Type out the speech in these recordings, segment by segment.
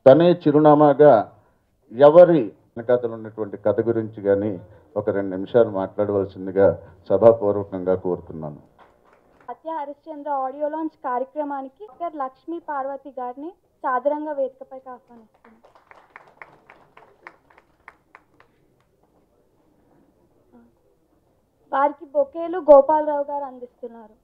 తనే చిరునామాగా ఎవరి వెనకాతలు ఉన్నటువంటి కథ గురించి కానీ ఒక 2 నిమిషాలు మాట్లాడవలసిందిగా సభాపూర్వకంగా కోరుతున్నాను. సత్య హరిశ్చంద్ర ఆడియో లాంచ్ కార్యక్రమానికి లక్ష్మీ పార్వతి గారిని సాదరంగా వేదికపైకి ఆహ్వానిస్తున్నాను. వారికి బొకేలు గోపాలరావు గారు అందిస్తున్నారు.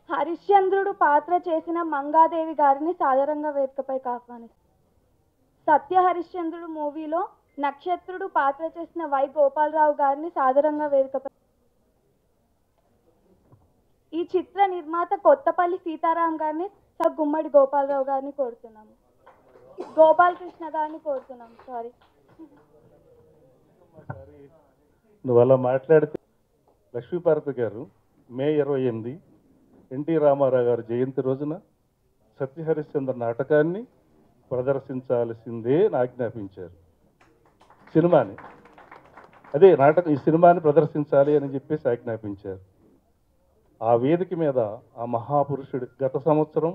హరిశ్చంద్రుడు పాత్ర చేసిన మంగాదేవి గారిని సాదరంగా వేదికపైకి ఆహ్వానిస్తారు. సత్య హరిశ్చంద్రుడు మూవీలో నక్షత్రుడు పాత్ర చేసిన వై గోపాలరావు గారిని సాదరంగా వేదికపై. ఈ చిత్ర నిర్మాత కొత్తపల్లి సీతారాం గారిని గుమ్మడి గోపాలరావు గారిని కోరుతున్నాము. గోపాలకృష్ణ గారిని కోరుతున్నాము. సారీ, నువ్వు అలా మాట్లాడితే లక్ష్మీపార్వతి గారు మే 28 ఎన్టీ రామారావు గారు జయంతి రోజున సత్యహరిశ్చంద్ర నాటకాన్ని ప్రదర్శించాల్సిందే ఆజ్ఞాపించారు. సినిమాని అదే నాటకం ఈ సినిమాని ప్రదర్శించాలి అని చెప్పేసి ఆజ్ఞాపించారు. ఆ వేదిక మీద ఆ మహాపురుషుడు గత సంవత్సరం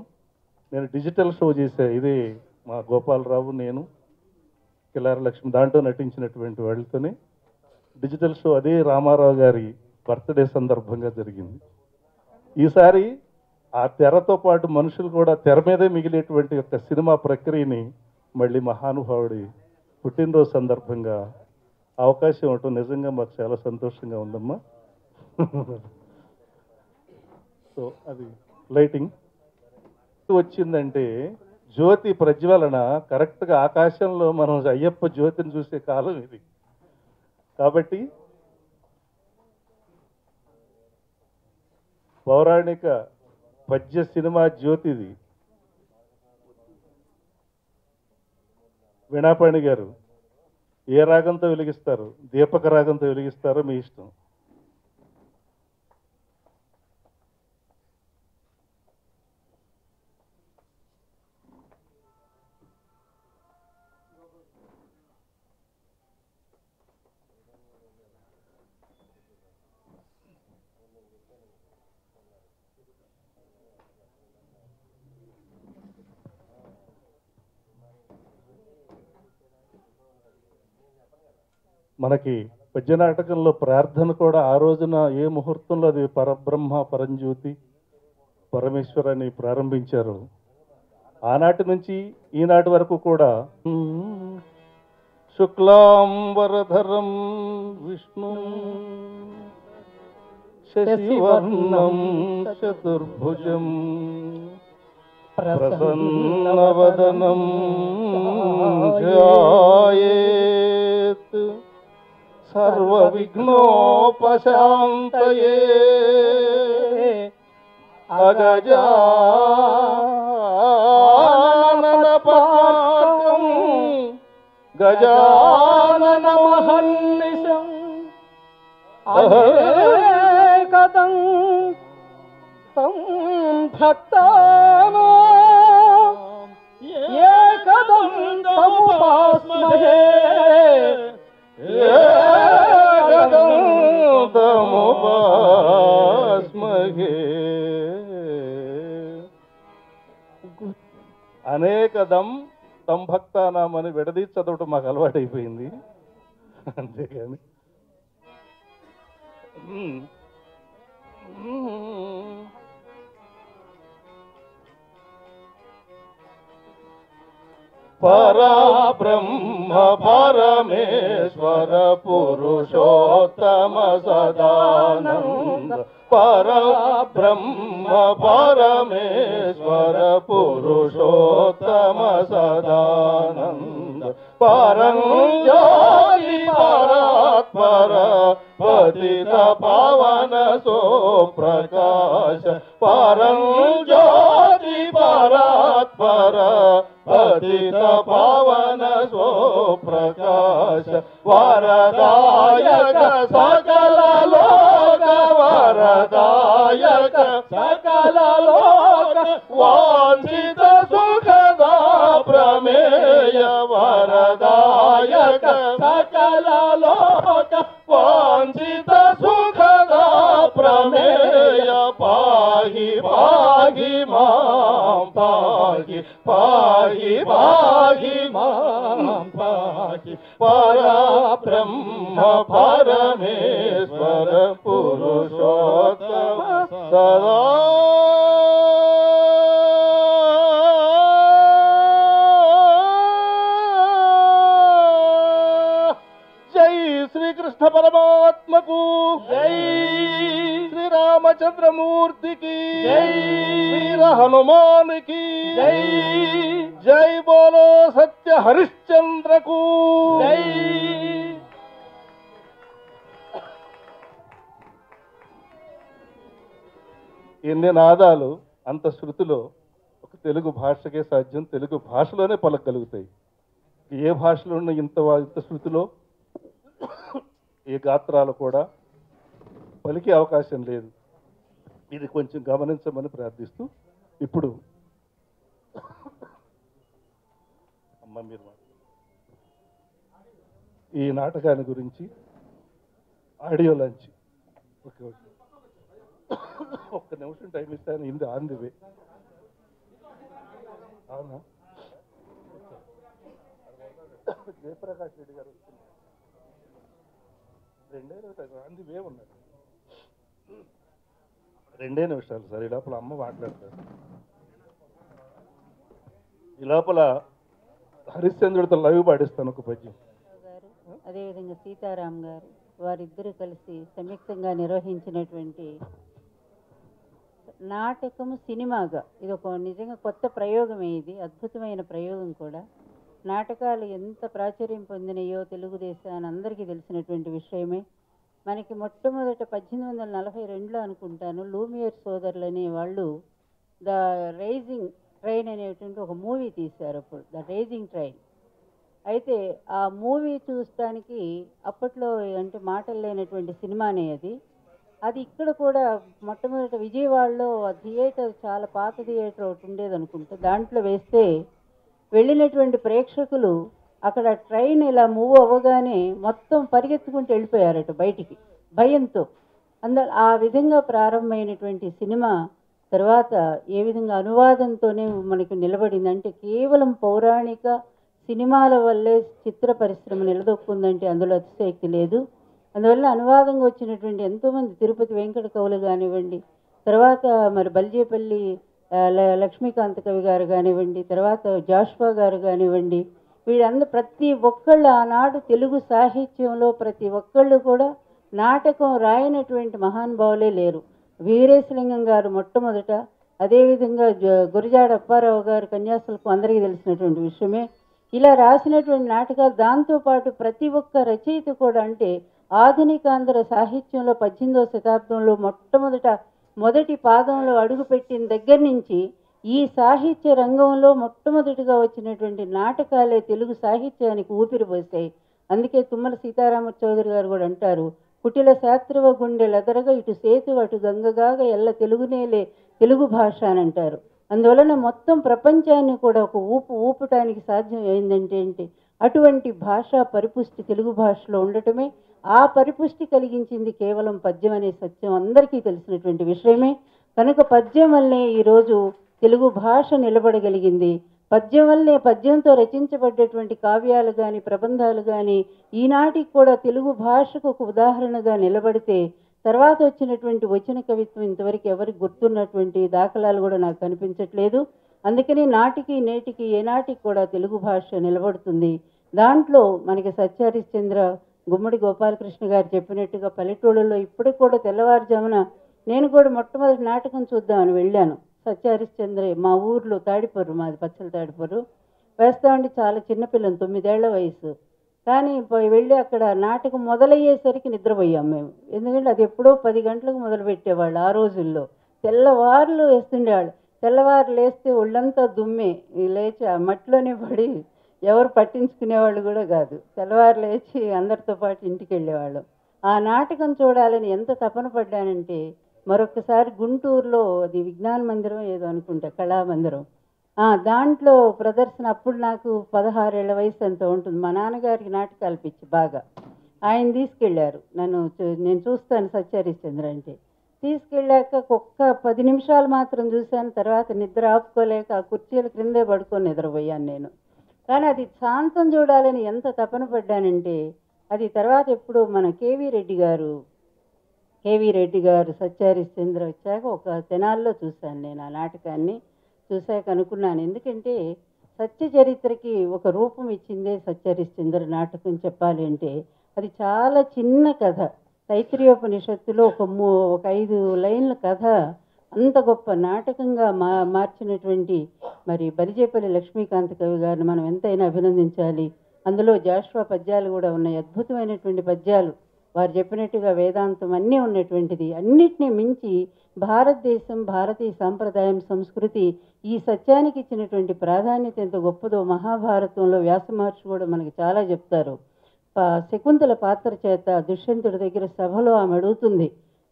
నేను డిజిటల్ షో చేశా. ఇదే మా గోపాలరావు, నేను, కిలారి లక్ష్మి దాంట్లో నటించినటువంటి వాళ్ళతోనే డిజిటల్ షో అదే రామారావు గారి బర్త్డే సందర్భంగా జరిగింది. ఈసారి ఆ తెరతో పాటు మనుషులు కూడా తెర మీదే మిగిలేటువంటి యొక్క సినిమా ప్రక్రియని మళ్ళీ మహానుభావుడి పుట్టినరోజు సందర్భంగా అవకాశం ఇవ్వటం నిజంగా మాకు చాలా సంతోషంగా ఉందమ్మా. సో అది లైటింగ్ వచ్చిందంటే జ్యోతి ప్రజ్వలన కరెక్ట్గా ఆకాశంలో మనం అయ్యప్ప జ్యోతిని చూసే కాలం ఇది. కాబట్టి పౌరాణిక పద్య సినిమా జ్యోతిది. వీణాపాణి గారు ఏ రాగంతో వెలిగిస్తారు? దీపక రాగంతో వెలిగిస్తారో మీ ఇష్టం. మనకి పద్యనాటకంలో ప్రార్థన కూడా ఆ రోజున ఏ ముహూర్తంలో అది పరబ్రహ్మ పరంజ్యోతి పరమేశ్వరాన్ని ప్రారంభించారు. ఆనాటి నుంచి ఈనాటి వరకు కూడా శుక్లాంబరధరం విష్ణు శశివర్ణం చతుర్భుజం ప్రసన్నవదనం ధ్యాయేత్ సర్వవిఘ్నోపశాంతయే అగజాననపద్మం గజాననమహర్నిశం అహేకదం తం భక్తానాం ఏకదం తముపాస్మహే ఏకదం తముపాస్మహే. అనేకదం తం భక్తానాం అని విడదీసి చదవటం మాకు అలవాటైపోయింది. అంతేగాని పరబ్రహ్మ పరమేశ్వర పురుషోత్తమ సదానంద పరబ్రహ్మ పరమేశ్వర పురుషోత్తమ సదానంద పరంజ్యోతి పరాత్పర పతిత పవన సుప్రకాశ పరంజ్యోతి పరాత్పర పతిత పవన సుప్రకాశ వరదాయక సకల లోక వరదాయక సకల లోక వరదాయక సకల లోక వాంఛిత సుఖద ప్రమేయ పాహి పాహి మాం పాహి పాహి పాహి మాం పాహి పరబ్రహ్మ పరమేశ్వర పురుషోత్తమ సదా శ్రీకృష్ణ పరమాత్మకు జై, శ్రీరామచంద్రమూర్తికి జై, వీర హనుమానికి జై, జై బోలో సత్య హరిశ్చంద్రకు జై. ఎన్ని నాదాలు అంత శృతిలో ఒక తెలుగు భాషకే సాధ్యం, తెలుగు భాషలోనే పలకగలుగుతాయి. ఏ భాషలో ఉన్న ఇంత శృతిలో ఏ గాత్రాలు కూడా పలికే అవకాశం లేదు. ఇది కొంచెం గమనించమని ప్రార్థిస్తూ ఇప్పుడు అమ్మ మీరు ఈ నాటకాన్ని గురించి ఆడియో లాంచ్ ఒక్క నిమిషం టైం ఇస్తాను. ఇంది ఆన్ ది వే. అవునా? జయప్రకాష్ రెడ్డి గారు వస్తున్నారు. ఆన్ ది వే ఉన్నారు. 2 నిమిషాలు సార్. ఈ లోపల అమ్మ మాట్లాడతారు. ఈ లోపల హరిశ్చంద్రుడితో లైవ్ పాడిస్తాను ఒక పద్యం. అదేవిధంగా సీతారాం గారు వారిద్దరూ కలిసి సంయుక్తంగా నిర్వహించినటువంటి నాటకము సినిమాగా ఇది ఒక నిజంగా కొత్త ప్రయోగమే. ఇది అద్భుతమైన ప్రయోగం కూడా. నాటకాలు ఎంత ప్రాచుర్యం పొందినాయో తెలుగుదేశాన్ని అందరికీ తెలిసినటువంటి విషయమే. మనకి మొట్టమొదట 1842లో అనుకుంటాను లూమియర్ సోదరులు అనే వాళ్ళు ద రైజింగ్ ట్రైన్ అనేటువంటి ఒక మూవీ తీశారు. అప్పుడు ద రైజింగ్ ట్రైన్. అయితే ఆ మూవీ చూడటానికి అప్పట్లో అంటే మాటలు లేనటువంటి సినిమానే అది. అది ఇక్కడ కూడా మొట్టమొదట విజయవాడలో థియేటర్ చాలా పాత థియేటర్ ఒకటి ఉండేది అనుకుంటా. దాంట్లో వేస్తే వెళ్ళినటువంటి ప్రేక్షకులు అక్కడ ట్రైన్ ఇలా మూవ్ అవ్వగానే మొత్తం పరిగెత్తుకుంటూ వెళ్ళిపోయారట బయటికి భయంతో. ఆ విధంగా ప్రారంభమైనటువంటి సినిమా తర్వాత ఏ విధంగా అనువాదంతోనే మనకు నిలబడింది. అంటే కేవలం పౌరాణిక సినిమాల వల్లే చిత్ర పరిశ్రమ నిలదొక్కుందంటే అందులో అతిశయోక్తి లేదు. అందువల్ల అనువాదంగా వచ్చినటువంటి ఎంతోమంది తిరుపతి వెంకట కవులు కానివ్వండి, తర్వాత మరి బల్జేపల్లి లక్ష్మీకాంత కవి గారు కానివ్వండి, తర్వాత జాషువా గారు కానివ్వండి, వీళ్ళందరూ ప్రతి ఒక్కళ్ళు ఆనాడు తెలుగు సాహిత్యంలో ప్రతి ఒక్కళ్ళు కూడా నాటకం రాయనటువంటి మహానుభావులే లేరు. వీరేశలింగం గారు మొట్టమొదట, అదేవిధంగా గురజాడ అప్పారావు గారు కన్యాశుల్కం అందరికీ తెలిసినటువంటి విషయమే. ఇలా రాసినటువంటి నాటకాలు దాంతోపాటు ప్రతి ఒక్క రచయిత కూడా అంటే ఆధునికాంధ్ర సాహిత్యంలో 18వ శతాబ్దంలో మొదటి పాదంలో అడుగుపెట్టిన దగ్గర నుంచి ఈ సాహిత్య రంగంలో మొట్టమొదటిగా వచ్చినటువంటి నాటకాలే తెలుగు సాహిత్యానికి ఊపిరి పోసాయి. అందుకే తుమ్మల సీతారామ చౌదరి గారు కూడా అంటారు, కుటిల శాస్త్రవ గుండెలెదరగా ఇటు సేతు అటు గంగగాగా ఎల్ల తెలుగునేలే తెలుగు భాష అని అంటారు. అందువలన మొత్తం ప్రపంచాన్ని కూడా ఒక ఊపటానికి సాధ్యం అయిందంటే అటువంటి భాషా పరిపుష్టి తెలుగు భాషలో ఉండటమే. ఆ పరిపుష్టి కలిగించింది కేవలం పద్యం అనే సత్యం అందరికీ తెలిసినటువంటి విషయమే. కనుక పద్యం వల్లే ఈరోజు తెలుగు భాష నిలబడగలిగింది. పద్యం వల్లే పద్యంతో రచించబడ్డటువంటి కావ్యాలు కానీ ప్రబంధాలు కానీ ఈనాటికి కూడా తెలుగు భాషకు ఒక ఉదాహరణగా నిలబడితే తర్వాత వచ్చినటువంటి వచన కవిత్వం ఇంతవరకు ఎవరికి గుర్తున్నటువంటి దాఖలాలు కూడా నాకు కనిపించట్లేదు. అందుకని నాటికి నేటికి ఏనాటికి కూడా తెలుగు భాష నిలబడుతుంది. దాంట్లో మనకి సత్యహరిశ్చంద్ర గుమ్మడి గోపాలకృష్ణ గారు చెప్పినట్టుగా పల్లెటూళ్ళలో ఇప్పటికి కూడా తెల్లవారుజామున నేను కూడా మొట్టమొదటి నాటకం చూద్దామని వెళ్ళాను. సత్యహరిశ్చంద్రే మా ఊర్లో తాడిపర్రు, మాది పచ్చల తాడిపర్రు. వేస్తామండి, చాలా చిన్నపిల్లని 9 ఏళ్ల వయసు. కానీ వెళ్ళి అక్కడ నాటకం మొదలయ్యేసరికి నిద్రపోయాం మేము. ఎందుకంటే అది ఎప్పుడో 10 గంటలకు మొదలుపెట్టేవాళ్ళు ఆ రోజుల్లో. తెల్లవారులు వేస్తుండేవాళ్ళు. తెల్లవారు లేస్తే ఒళ్ళంతా దుమ్మే, లేచి ఆ మట్టిలోనే పడి ఎవరు పట్టించుకునేవాళ్ళు కూడా కాదు. తెల్లవారు లేచి అందరితో పాటు ఇంటికి వెళ్ళేవాళ్ళం. ఆ నాటకం చూడాలని ఎంత తపన పడ్డానంటే మరొకసారి గుంటూరులో అది విజ్ఞాన మందిరం ఏదో అనుకుంటా, కళామందిరం, దాంట్లో ప్రదర్శన అప్పుడు నాకు 16 ఏళ్ల వయసు ఎంత ఉంటుంది. మా నాన్నగారికి నాటకాలు పిచ్చి బాగా. ఆయన తీసుకెళ్ళారు నన్ను. నేను చూస్తాను సత్యహరిశ్చంద్ర అంటే. తీసుకెళ్ళాక ఒక్క 10 నిమిషాలు మాత్రం చూశాను. తర్వాత నిద్ర ఆపుకోలేక ఆ కుర్చీల క్రిందే పడుకొని నిద్రపోయాను నేను. కానీ అది శాంతం చూడాలని ఎంత తపన పడ్డానంటే, అది తర్వాత ఎప్పుడు మన కేవీ రెడ్డి గారు సత్యహరిశ్చంద్ర వచ్చాక ఒక తెనాల్లో చూశాను నేను ఆ నాటకాన్ని. చూశాక అనుకున్నాను, ఎందుకంటే సత్య చరిత్రకి ఒక రూపం ఇచ్చిందే సత్యహరిశ్చంద్ర నాటకం చెప్పాలి అంటే. అది చాలా చిన్న కథ, తైత్రీయోపనిషత్తులో ఒక 5 లైన్ల కథ అంత గొప్ప నాటకంగా మార్చినటువంటి మరి బలిజేపల్లి లక్ష్మీకాంత కవి గారిని మనం ఎంతైనా అభినందించాలి. అందులో జాషువా పద్యాలు కూడా ఉన్నాయి, అద్భుతమైనటువంటి పద్యాలు. వారు చెప్పినట్టుగా వేదాంతం అన్నీ ఉన్నటువంటిది. అన్నిటినీ మించి భారతదేశం, భారతీయ సాంప్రదాయం, సంస్కృతి ఈ సత్యానికి ఇచ్చినటువంటి ప్రాధాన్యత ఎంత గొప్పదో మహాభారతంలో వ్యాస మహర్షి కూడా మనకి చాలా చెప్తారు. శకుంతల పాత్ర చేత దుష్యంతుడి దగ్గర సభలో ఆమె అడుగుతుంది,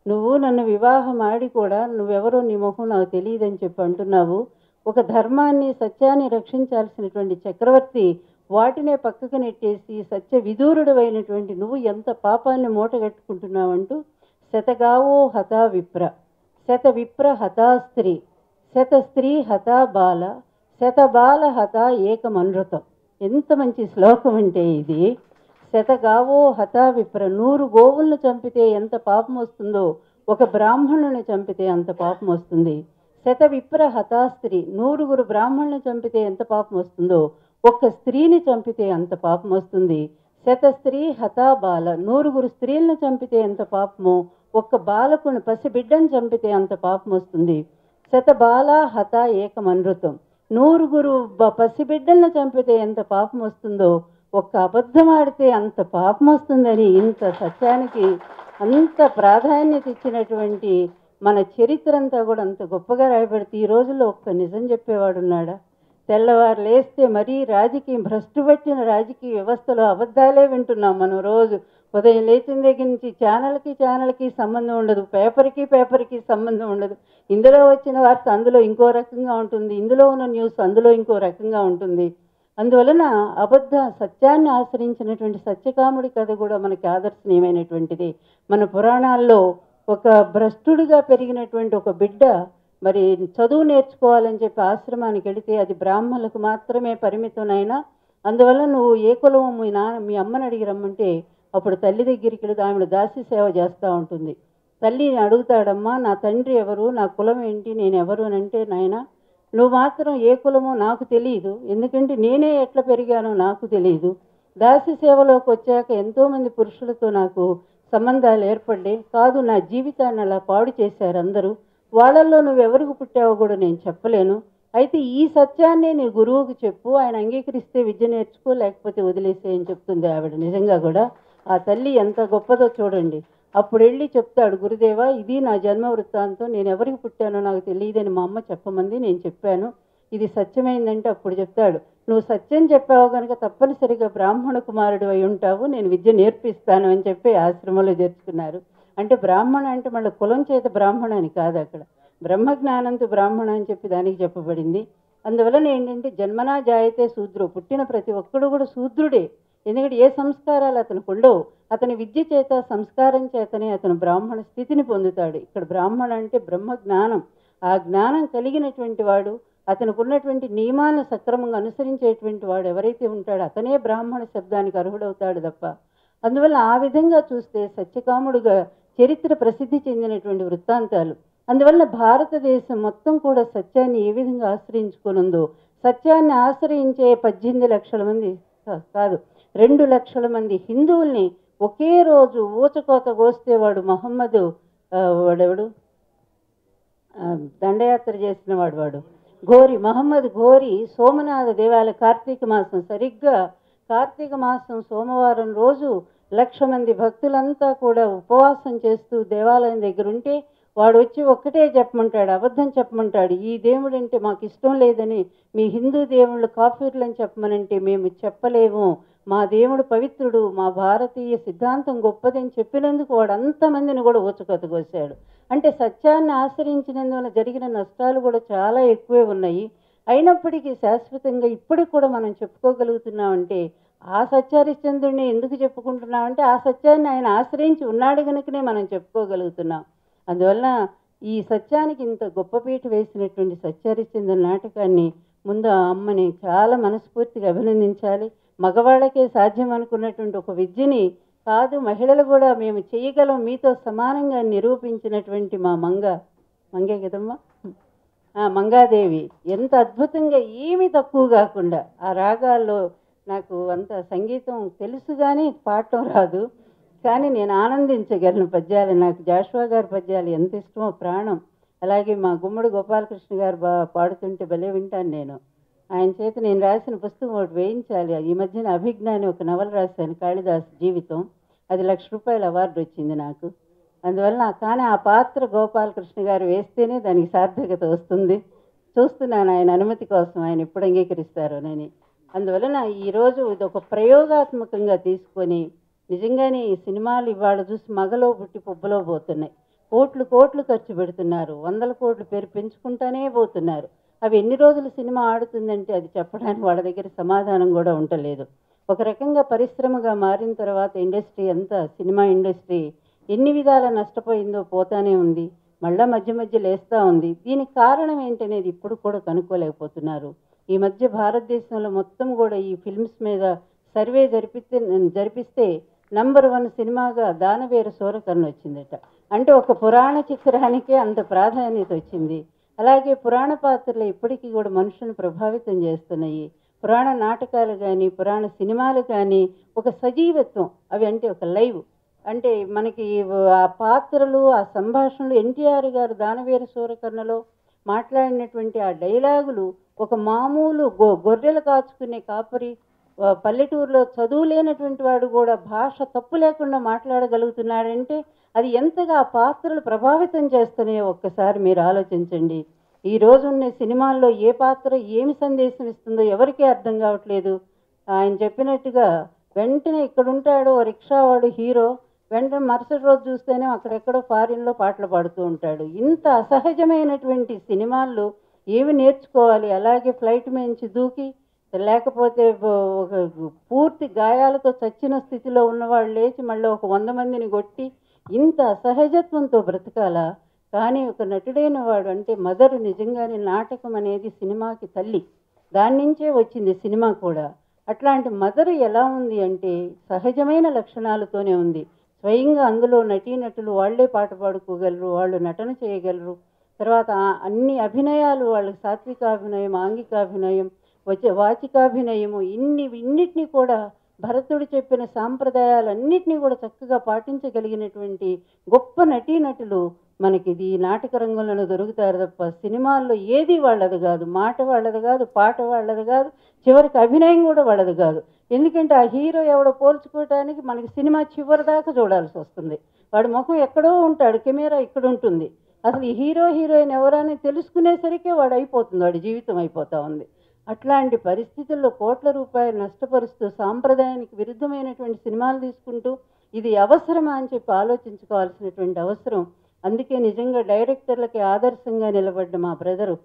నువ్వు నన్ను వివాహం ఆడి కూడా నువ్వెవరో నీ మొహం నాకు తెలియదని చెప్పి అంటున్నావు. ఒక ధర్మాన్ని, సత్యాన్ని రక్షించాల్సినటువంటి చక్రవర్తి వాటినే పక్కకు నెట్టేసి సత్య విదూరుడు అయినటువంటి నువ్వు ఎంత పాపాన్ని మూటగట్టుకుంటున్నావంటూ, శతగావో హతా విప్ర, శత విప్ర హతా స్త్రీ, శత స్త్రీ హతా బాల, శత బాల హతా ఏకమనృతం. ఎంత మంచి శ్లోకం అంటే ఇది. శతగావో హతా విప్ర, 100 గోవులను చంపితే ఎంత పాపం వస్తుందో ఒక బ్రాహ్మణుని చంపితే అంత పాపం వస్తుంది. శత విప్ర హతా స్త్రీ, 100 బ్రాహ్మణులను చంపితే ఎంత పాపం వస్తుందో ఒక్క స్త్రీని చంపితే అంత పాపం వస్తుంది. శత స్త్రీ హతా బాల, 100 స్త్రీలను చంపితే ఎంత పాపమో ఒక్క బాలకుని పసిబిడ్డను చంపితే అంత పాపం వస్తుంది. శత బాల హతా ఏకమనృతం, 100 పసిబిడ్డలను చంపితే ఎంత పాపం వస్తుందో ఒక్క అబద్ధం ఆడితే అంత పాపం వస్తుందని ఇంత సత్యానికి అంత ప్రాధాన్యత ఇచ్చినటువంటి మన చరిత్ర అంతా కూడా అంత గొప్పగా రాయబడితే ఈ రోజుల్లో ఒక్క నిజం చెప్పేవాడు ఉన్నాడా? తెల్లవారు లేస్తే మరీ భ్రష్టు పట్టిన రాజకీయ వ్యవస్థలో అబద్ధాలే వింటున్నాం మనం రోజు. ఉదయం లేచిన దగ్గర నుంచి ఛానల్కి సంబంధం ఉండదు, పేపర్కి సంబంధం ఉండదు. ఇందులో వచ్చిన వార్త అందులో ఇంకో రకంగా ఉంటుంది, ఇందులో ఉన్న న్యూస్ అందులో ఇంకో రకంగా ఉంటుంది. అందువలన సత్యాన్ని ఆశ్రయించినటువంటి సత్యకాముడి కథ కూడా మనకి ఆదర్శనీయమైనటువంటిది. మన పురాణాల్లో ఒక భ్రష్టుడిగా పెరిగినటువంటి ఒక బిడ్డ మరి చదువు నేర్చుకోవాలని చెప్పి ఆశ్రమానికి వెళితే అది బ్రాహ్మణులకు మాత్రమే పరిమితమైనా, అందువల్ల నువ్వు ఏ కులము మీ అమ్మని అడిగి రమ్మంటే అప్పుడు తల్లి దగ్గరికి వెళితే ఆమెను దాసి సేవ చేస్తూ ఉంటుంది. తల్లిని అడుగుతాడమ్మా, నా తండ్రి ఎవరు, నా కులం ఏంటి, నేను ఎవరు అని అంటే, నాయన నువ్వు మాత్రం ఏ కులమో నాకు తెలియదు, ఎందుకంటే నేనే ఎట్లా పెరిగానో నాకు తెలియదు. దాసి సేవలోకి వచ్చాక ఎంతోమంది పురుషులతో నాకు సంబంధాలు ఏర్పడ్డాయి, కాదు నా జీవితాన్ని అలా పాడు చేశారు అందరూ. వాళ్ళల్లో నువ్వెవరికి పుట్టావో కూడా నేను చెప్పలేను. అయితే ఈ సత్యాన్నే నీ గురువుకి చెప్పు, ఆయన అంగీకరిస్తే విద్య నేర్చుకో, లేకపోతే వదిలేసేయని చెప్తుంది ఆవిడ. నిజంగా కూడా ఆ తల్లి ఎంత గొప్పదో చూడండి. అప్పుడు వెళ్ళి చెప్తాడు, గురుదేవా ఇది నా జన్మ వృత్తాంతం, నేను ఎవరికి పుట్టానో నాకు తెలియదని మా అమ్మ చెప్పమంది, నేను చెప్పాను, ఇది సత్యమైందంటే అప్పుడు చెప్తాడు, నువ్వు సత్యం చెప్పావు కనుక తప్పనిసరిగా బ్రాహ్మణ కుమారుడు అయి ఉంటావు, నేను విద్య నేర్పిస్తాను అని చెప్పి ఆశ్రమంలో చేర్చుకున్నారు. అంటే బ్రాహ్మణ అంటే మళ్ళీ కులం చేత బ్రాహ్మణ అని కాదు, అక్కడ బ్రహ్మజ్ఞానంతో బ్రాహ్మణ అని చెప్పి దానికి చెప్పబడింది. అందువలన ఏంటంటే జన్మనా జాయతే శూద్రు, పుట్టిన ప్రతి ఒక్కడు కూడా శూద్రుడే. ఎందుకంటే ఏ సంస్కారాలు అతనికి ఉండవు, అతని విద్య చేత సంస్కారం చేతనే అతను బ్రాహ్మణ స్థితిని పొందుతాడు. ఇక్కడ బ్రాహ్మణ అంటే బ్రహ్మ జ్ఞానం, ఆ జ్ఞానం కలిగినటువంటి వాడు, అతనికి ఉన్నటువంటి నియమాలను సక్రమంగా అనుసరించేటువంటి వాడు ఎవరైతే ఉంటాడో అతనే బ్రాహ్మణ శబ్దానికి అర్హుడవుతాడు తప్ప. అందువల్ల ఆ విధంగా చూస్తే సత్యకాముడుగా చరిత్ర ప్రసిద్ధి చెందినటువంటి వృత్తాంతాలు. అందువల్ల భారతదేశం మొత్తం కూడా సత్యాన్ని ఏ విధంగా ఆశ్రయించుకునుందో, సత్యాన్ని ఆశ్రయించే 18 లక్షల మంది కాదు 2 లక్షల మంది హిందువుల్ని ఒకే రోజు ఊచకోత కోస్తే వాడు మహమ్మదు వాడెవడు దండయాత్ర చేసిన వాడు మహమ్మద్ ఘోరి సోమనాథ దేవాలయ కార్తీక మాసం సోమవారం రోజు 1,00,000 మంది భక్తులంతా కూడా ఉపవాసం చేస్తూ దేవాలయం దగ్గర ఉంటే వాడు వచ్చి ఒక్కటే చెప్పమంటాడు, అబద్ధం చెప్పమంటాడు. ఈ దేవుడు అంటే మాకు ఇష్టం లేదని మీ హిందూ దేవుళ్ళు కాఫీర్లు అని చెప్పమనంటే మేము చెప్పలేము, మా దేవుడు పవిత్రుడు, మా భారతీయ సిద్ధాంతం గొప్పదని చెప్పినందుకు వాడు అంతమందిని కూడా ఊచకోత కోసాడు. అంటే సత్యాన్ని ఆశ్రయించినందువల్ల జరిగిన నష్టాలు కూడా చాలా ఎక్కువే ఉన్నాయి. అయినప్పటికీ శాశ్వతంగా ఇప్పటికి కూడా మనం చెప్పుకోగలుగుతున్నామంటే ఆ సత్యహరిశ్చంద్రుడిని ఎందుకు చెప్పుకుంటున్నామంటే ఆ సత్యాన్ని ఆయన ఆశ్రయించి ఉన్నాడు కనుకనే మనం చెప్పుకోగలుగుతున్నాం. అందువలన ఈ సత్యానికి ఇంత గొప్ప పీట వేసినటువంటి సత్యహరిశ్చంద్ర నాటకాన్ని ముందు ఆ అమ్మని చాలా మనస్ఫూర్తిగా అభినందించాలి. మగవాళ్ళకే సాధ్యం అనుకున్నటువంటి ఒక విద్యని కాదు, మహిళలు కూడా మేము చేయగలం మీతో సమానంగా నిరూపించినటువంటి మా మంగే కదమ్మా మంగాదేవి ఎంత అద్భుతంగా ఏమీ తక్కువ కాకుండా ఆ రాగాల్లో నాకు అంత సంగీతం తెలుసు కానీ పాడటం రాదు, కానీ నేను ఆనందించగలను పద్యాలు. నాకు జాషువా గారి పద్యాలు ఎంత ఇష్టమో ప్రాణం. అలాగే మా గుమ్మడి గోపాలకృష్ణ గారు పాడుతుంటే భలే వింటాను నేను. ఆయన చేత నేను రాసిన పుస్తకం ఒకటి వేయించాలి. ఈ మధ్యన అభిజ్ఞాని ఒక నవల రాశాను, కాళిదాస్ జీవితం. అది ₹1,00,000 అవార్డు వచ్చింది నాకు. అందువలన కానీ ఆ పాత్ర గోపాలకృష్ణ గారు వేస్తేనే దానికి సార్థకత వస్తుంది. చూస్తున్నాను ఆయన అనుమతి కోసం, ఆయన ఎప్పుడు అంగీకరిస్తారోనని. అందువలన ఈరోజు ఇది ఒక ప్రయోగాత్మకంగా తీసుకొని నిజంగానే ఈ సినిమాలు ఇవాళ చూసి మగలో పుట్టి పుబ్బలో పోతున్నాయి. కోట్లు ఖర్చు పెడుతున్నారు, 100 కోట్లు పేరు పెంచుకుంటానే పోతున్నారు. అవి ఎన్ని రోజులు సినిమా ఆడుతుందంటే అది చెప్పడానికి వాళ్ళ దగ్గర సమాధానం కూడా ఉండలేదు. ఒక రకంగా పరిశ్రమగా మారిన తర్వాత ఇండస్ట్రీ అంతా, సినిమా ఇండస్ట్రీ ఎన్ని విధాల నష్టపోయిందో పోతానే ఉంది, మళ్ళా మధ్య లేస్తూ ఉంది. దీనికి కారణం ఏంటనేది ఇప్పుడు కూడా కనుక్కోలేకపోతున్నారు. ఈ మధ్య భారతదేశంలో మొత్తం కూడా ఈ ఫిల్మ్స్ మీద సర్వే జరిపిస్తే నంబర్ 1 సినిమాగా దానవేర సూరకర్ణ వచ్చిందట. అంటే ఒక పురాణ చిత్రానికే అంత ప్రాధాన్యత వచ్చింది. అలాగే పురాణ పాత్రలు ఇప్పటికీ కూడా మనుషులను ప్రభావితం చేస్తున్నాయి. పురాణ నాటకాలు కానీ పురాణ సినిమాలు కానీ ఒక సజీవత్వం, అవి అంటే ఒక లైవ్, అంటే మనకి ఆ పాత్రలు ఆ సంభాషణలు ఎన్టీఆర్ గారు దానవీర సూరకర్ణలో మాట్లాడినటువంటి ఆ డైలాగులు ఒక మామూలు గొర్రెలు కాచుకునే కాపరి పల్లెటూరులో చదువు లేనటువంటి వాడు కూడా భాష తప్పు లేకుండా మాట్లాడగలుగుతున్నాడంటే అది ఎంతగా ఆ పాత్రలు ప్రభావితం చేస్తున్నాయో ఒక్కసారి మీరు ఆలోచించండి. ఈ రోజు ఉన్న సినిమాల్లో ఏ పాత్ర ఏమి సందేశం ఇస్తుందో ఎవరికీ అర్థం కావట్లేదు. ఆయన చెప్పినట్టుగా వెంటనే ఇక్కడ ఉంటాడు రిక్షావాడు హీరో, వెంటనే మరుసటి రోజు చూస్తేనే అక్కడెక్కడో ఫారిన్లో పాటలు పాడుతూ ఉంటాడు. ఇంత అసహజమైనటువంటి సినిమాల్లో ఏమి నేర్చుకోవాలి? అలాగే ఫ్లైట్ మించి దూకి లేకపోతే ఒక పూర్తి గాయాలతో చచ్చిన స్థితిలో ఉన్నవాళ్ళు లేచి మళ్ళీ ఒక 100 మందిని కొట్టి ఇంత అసహజత్వంతో బ్రతకాలా? కానీ ఒక నటుడైన వాడు అంటే మదరు నిజంగానే నాటకం అనేది సినిమాకి తల్లి, దాని నుంచే వచ్చింది సినిమా కూడా. అట్లాంటి మదరు ఎలా ఉంది అంటే సహజమైన లక్షణాలతోనే ఉంది. స్వయంగా అందులో నటీనటులు వాళ్ళే పాట పాడుకోగలరు, వాళ్ళు నటన చేయగలరు. తర్వాత అన్ని అభినయాలు వాళ్ళకి సాత్వికాభినయం, ఆంగికాభినయం, వాచికాభినయము ఇన్నిటినీ కూడా భరతుడు చెప్పిన సాంప్రదాయాలన్నింటినీ కూడా చక్కగా పాటించగలిగినటువంటి గొప్ప నటీనటులు మనకి ఈ నాటక రంగంలో దొరుకుతారు తప్ప సినిమాల్లో ఏది వాళ్ళది కాదు, మాట వాళ్ళది కాదు, పాట వాళ్ళది కాదు, చివరికి అభినయం కూడా వాళ్ళది కాదు. ఎందుకంటే ఆ హీరో ఎవడో పోల్చుకోవడానికి మనకి సినిమా చివరి దాకా చూడాల్సి వస్తుంది. వాడి ముఖం ఎక్కడో ఉంటాడు, కెమెరా ఇక్కడ ఉంటుంది. అసలు ఈ హీరోయిన్ ఎవరని తెలుసుకునేసరికే వాడు అయిపోతుంది, వాడి జీవితం అయిపోతూ ఉంది. అట్లాంటి పరిస్థితుల్లో కోట్ల రూపాయలు నష్టపరుస్తూ సాంప్రదాయానికి విరుద్ధమైనటువంటి సినిమాలు తీసుకుంటూ ఇది అవసరమా అని చెప్పి ఆలోచించుకోవాల్సినటువంటి అవసరం. అందుకే నిజంగా డైరెక్టర్లకి ఆదర్శంగా నిలబడ్డ మా బ్రదరు,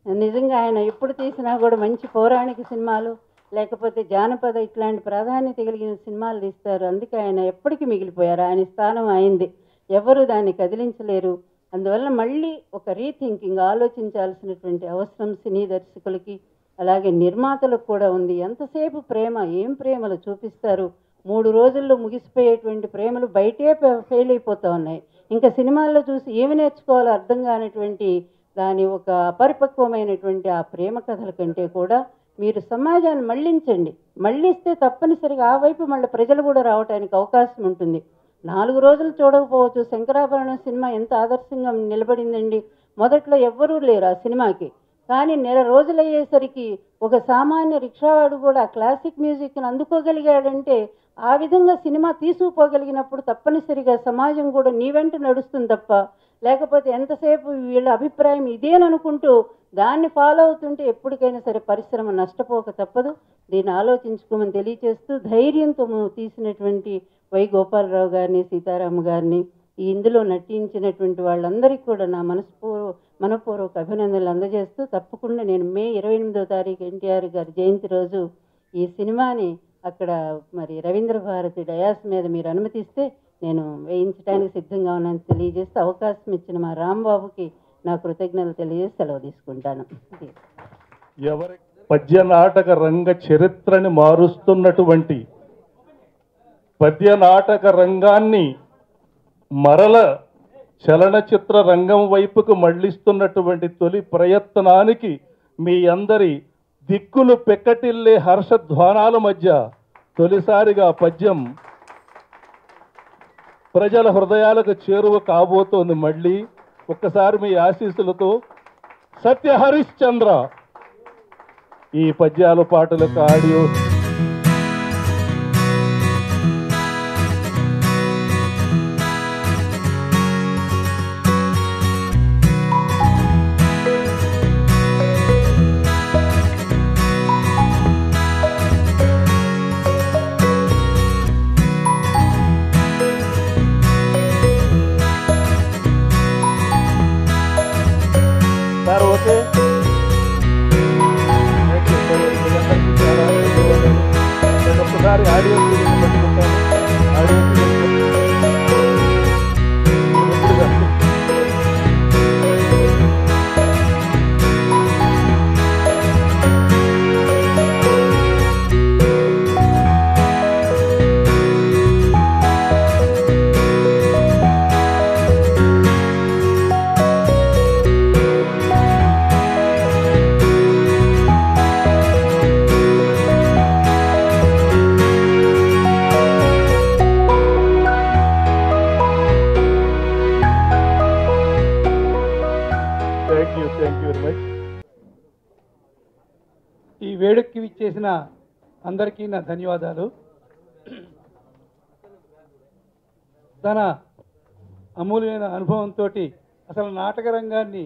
నిజంగా ఆయన ఎప్పుడు తీసినా కూడా మంచి పౌరాణిక సినిమాలు లేకపోతే జానపద ఇట్లాంటి ప్రాధాన్యత కలిగిన సినిమాలు తీస్తారు. అందుకే ఆయన ఎప్పటికీ మిగిలిపోయారు, ఆయన స్థానం అయింది, ఎవరు దాన్ని కదిలించలేరు. అందువల్ల మళ్ళీ ఒక రీథింకింగ్ ఆలోచించాల్సినటువంటి అవసరం సినీ దర్శకులకి అలాగే నిర్మాతలకు కూడా ఉంది. ఎంతసేపు ప్రేమ, ఏం ప్రేమలు చూపిస్తారు? 3 రోజుల్లో ముగిసిపోయేటువంటి ప్రేమలు బయటే ఫెయిల్ అయిపోతూ ఉన్నాయి. ఇంకా సినిమాల్లో చూసి ఏమి నేర్చుకోవాలో అర్థం కానటువంటి దాని ఒక అపరిపక్వమైనటువంటి ఆ ప్రేమ కథల కంటే కూడా మీరు సమాజాన్ని మళ్ళిస్తే తప్పనిసరిగా ఆ వైపు మళ్ళీ ప్రజలు కూడా రావడానికి అవకాశం ఉంటుంది. 4 రోజులు చూడకపోవచ్చు. శంకరాభరణం సినిమా ఎంత ఆదర్శంగా నిలబడిందండి. మొదట్లో ఎవ్వరూ లేరు ఆ సినిమాకి, కానీ 1 రోజులు అయ్యేసరికి ఒక సామాన్య రిక్షావాడు కూడా క్లాసిక్ మ్యూజిక్ని అందుకోగలిగాడంటే ఆ విధంగా సినిమా తీసుకుపోగలిగినప్పుడు తప్పనిసరిగా సమాజం కూడా నీ వెంట నడుస్తుంది తప్ప లేకపోతే ఎంతసేపు వీళ్ళ అభిప్రాయం ఇదేననుకుంటూ దాన్ని ఫాలో అవుతుంటే ఎప్పటికైనా సరే పరిశ్రమ నష్టపోక తప్పదు. దీన్ని ఆలోచించుకోమని తెలియచేస్తూ ధైర్యంతో తీసినటువంటి వై గోపాలరావు గారిని, సీతారామ గారిని, ఇందులో నటించినటువంటి వాళ్ళందరికీ కూడా నా మనపూర్వక అభినందనలు అందజేస్తూ తప్పకుండా నేను మే 28వ తారీఖు ఎన్టీఆర్ గారి జయంతి రోజు ఈ సినిమాని అక్కడ మరి రవీంద్ర భారతి డయాస్ మీద మీరు అనుమతిస్తే నేను వేయించడానికి సిద్ధంగా ఉన్నాను తెలియజేస్తూ అవకాశం ఇచ్చిన మా రాంబాబుకి నా కృతజ్ఞతలు తెలియజేసి సెలవు తీసుకుంటాను. ఎవరి పద్య నాటక రంగ చరిత్రని మారుస్తున్నటువంటి పద్య నాటక రంగాన్ని మరల చలనచిత్ర రంగం వైపుకు మళ్లిస్తున్నటువంటి తొలి ప్రయత్నానికి మీ అందరి దిక్కులు పెక్కటిల్లే హర్షధ్వానాల మధ్య తొలిసారిగా పద్యం ప్రజల హృదయాలకు చేరువ కాబోతోంది. మళ్ళీ ఒక్కసారి మీ ఆశీస్సులతో సత్య హరిశ్చంద్ర ఈ పద్యాల పాటలకు ఆడియో సార్ ఓకే నేను ఒకసారి ఆడియో పట్టుకుంటాను. Audio thank you very much. ఈ వేడుకకి విచ్చేసిన అందరికీ నా ధన్యవాదాలు. తన అమూల్యమైన అనుభవంతో అసలు నాటక రంగాన్ని,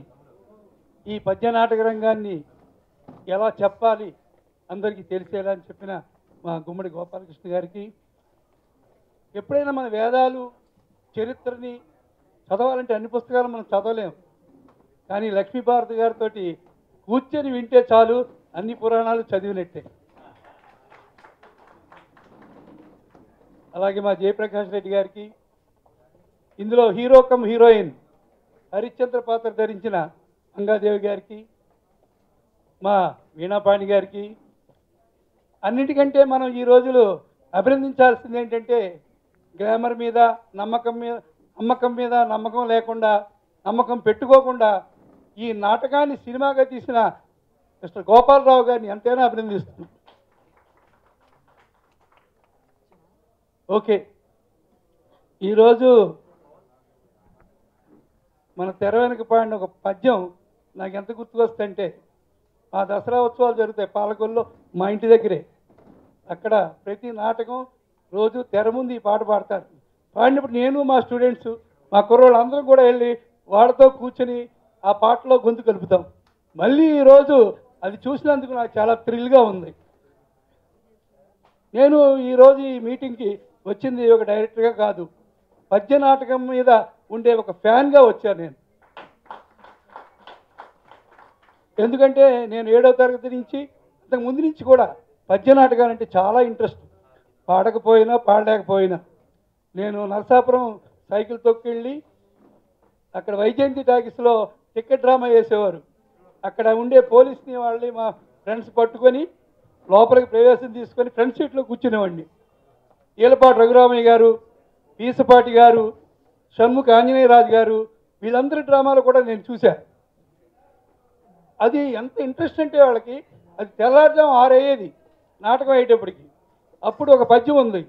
ఈ పద్య నాటక రంగాన్ని ఎలా చెప్పాలి అందరికీ తెలిసేలా అని చెప్పిన మా గుమ్మడి గోపాలకృష్ణ గారికి, ఎప్పుడైనా మన వేదాలు చరిత్రని చదవాలంటే అన్ని పుస్తకాలు మనం చదవలేము, కానీ లక్ష్మీభారతి గారితో కూర్చొని వింటే చాలు అన్ని పురాణాలు చదివినట్టే. అలాగే మా జయప్రకాష్ రెడ్డి గారికి, ఇందులో హీరో కమ్ హీరోయిన్ హరిశ్చంద్ర పాత్ర ధరించిన మంగాదేవి గారికి, మా వీణాపాణి గారికి, అన్నిటికంటే మనం ఈ రోజులు అభినందించాల్సింది ఏంటంటే గ్లామర్ మీద నమ్మకం మీద నమ్మకం లేకుండా, నమ్మకం పెట్టుకోకుండా ఈ నాటకాన్ని సినిమాగా తీసిన మిస్టర్ గోపాలరావు గారిని ఎంతైనా అభినందిస్తున్నాం. ఓకే, ఈరోజు మన తెర వెనుక పాడిన ఒక పద్యం నాకు ఎంత గుర్తుకొస్తుందంటే, ఆ దసరా ఉత్సవాలు జరుగుతాయి పాలకొల్లో మా ఇంటి దగ్గరే. అక్కడ ప్రతి నాటకం రోజు తెర ముందు ఈ పాట పాడతారు. పాడినప్పుడు నేను మా స్టూడెంట్స్ మా కుర్రోళ్ళు అందరం కూడా వెళ్ళి వాడితో కూర్చొని ఆ పాటలో గొంతు కలుపుతాం. మళ్ళీ ఈరోజు అది చూసినందుకు నాకు చాలా థ్రిల్గా ఉంది. నేను ఈరోజు ఈ మీటింగ్కి వచ్చింది ఒక డైరెక్టర్గా కాదు, పద్య నాటకం మీద ఉండే ఒక ఫ్యాన్గా వచ్చాను నేను. ఎందుకంటే నేను 7వ తరగతి నుంచి అంతకు ముందు నుంచి కూడా పద్య నాటకాలంటే చాలా ఇంట్రెస్ట్. పాడకపోయినా పాడలేకపోయినా నేను నరసాపురం సైకిల్ తొక్కెళ్ళి అక్కడ వైజయంతి టాకీస్లో టికెట్ డ్రామా వేసేవారు. అక్కడ ఉండే పోలీస్ని వాళ్ళని మా ఫ్రెండ్స్ పట్టుకొని లోపలికి ప్రవేశం తీసుకొని ఫ్రంట్ సీట్లో కూర్చునేవాడిని. ఈలపాటి రఘురామయ్య గారు, పీసపాటి గారు, షణ్ముఖ ఆంజనేయరాజు గారు, వీళ్ళందరి డ్రామాలు కూడా నేను చూశాను. అది ఎంత ఇంట్రెస్ట్ అంటే వాళ్ళకి, అది తెల్లారుజాము 6 అయ్యేది నాటకం అయ్యేటప్పటికి. అప్పుడు ఒక పద్యం ఉంది,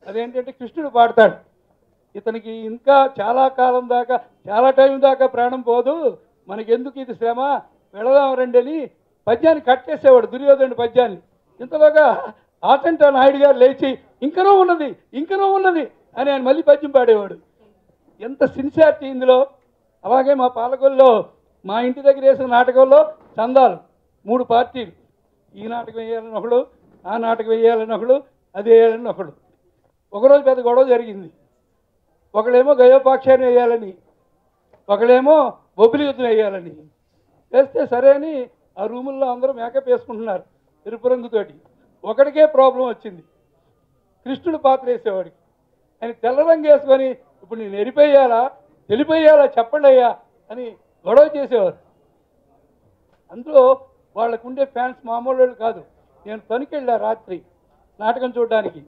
అదేంటంటే కృష్ణుడు పాడతాడు, ఇతనికి ఇంకా చాలా కాలం దాకా, చాలా టైం దాకా ప్రాణం పోదు, మనకెందుకు ఇది శ్రమ, వెళదాం రండి అని పద్యాన్ని కట్టేసేవాడు, దుర్యోధనుడి పద్యాన్ని. ఇంతలోగా ఆటంట నాయుడు గారు లేచి ఇంకనూ ఉన్నది అని ఆయన మళ్ళీ పద్యం పాడేవాడు. ఎంత సిన్సియారిటీ ఇందులో. అలాగే మా పాలకొల్లో మా ఇంటి దగ్గర వేసిన నాటకంలో చందాలు 3 పార్టీలు, ఈ నాటకం వేయాలని ఒకడు, ఆ నాటకం వేయాలని ఒకడు, అది వేయాలని ఒకడు. ఒకరోజు పెద్ద గొడవ జరిగింది. ఒకడేమో గయోపాఖ్యాన్ని వేయాలని, ఒకడేమో బొబ్బిలి యుద్ధం వేయాలని వేస్తే సరే అని ఆ రూముల్లో అందరూ మేకప్ వేసుకుంటున్నారు ఎరుపు రంగుతోటి. ఒకడికే ప్రాబ్లం వచ్చింది, కృష్ణుడు పాత్ర వేసేవాడికి. ఆయన తెల్ల రంగు వేసుకొని ఇప్పుడు నేను ఎరిపోయాలా తెలిపోయాలా చెప్పండి అయ్యా అని గొడవ చేసేవారు. అందులో వాళ్ళకుండే ఫ్యాన్స్ మామూలు వాళ్ళు కాదు. నేను తణుకెళ్ళా రాత్రి నాటకం చూడడానికి.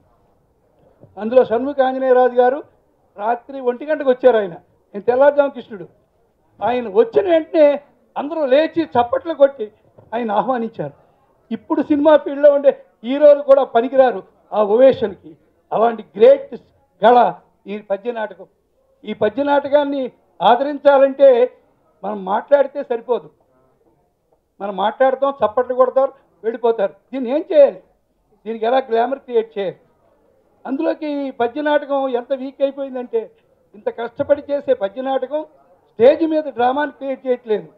అందులో షణ్ముఖ ఆంజనేయరాజు గారు రాత్రి 1 గంటకు వచ్చారు. నేను తెల్లారుజాము కృష్ణుడు. ఆయన వచ్చిన వెంటనే అందరూ లేచి చప్పట్లు కొట్టి ఆయన ఆహ్వానించారు. ఇప్పుడు సినిమా ఫీల్డ్లో ఉండే హీరోలు కూడా పనికిరారు ఆ ఓవేషన్కి. అలాంటి గ్రేట్ గళ ఈ పద్య నాటకం. ఈ పద్య నాటకాన్ని ఆదరించాలంటే మనం మాట్లాడితే సరిపోదు. మనం మాట్లాడతాం, చప్పట్లు కొడతారు, వెళ్ళిపోతారు. దీన్ని ఏం చేయాలి? దీనికి ఎలా గ్లామర్ క్రియేట్ చేయాలి? అందులోకి ఈ పద్య నాటకం ఎంత వీక్ అయిపోయిందంటే, ఇంత కష్టపడి చేసే పద్య నాటకం స్టేజ్ మీద డ్రామాని క్రియేట్ చేయట్లేదు.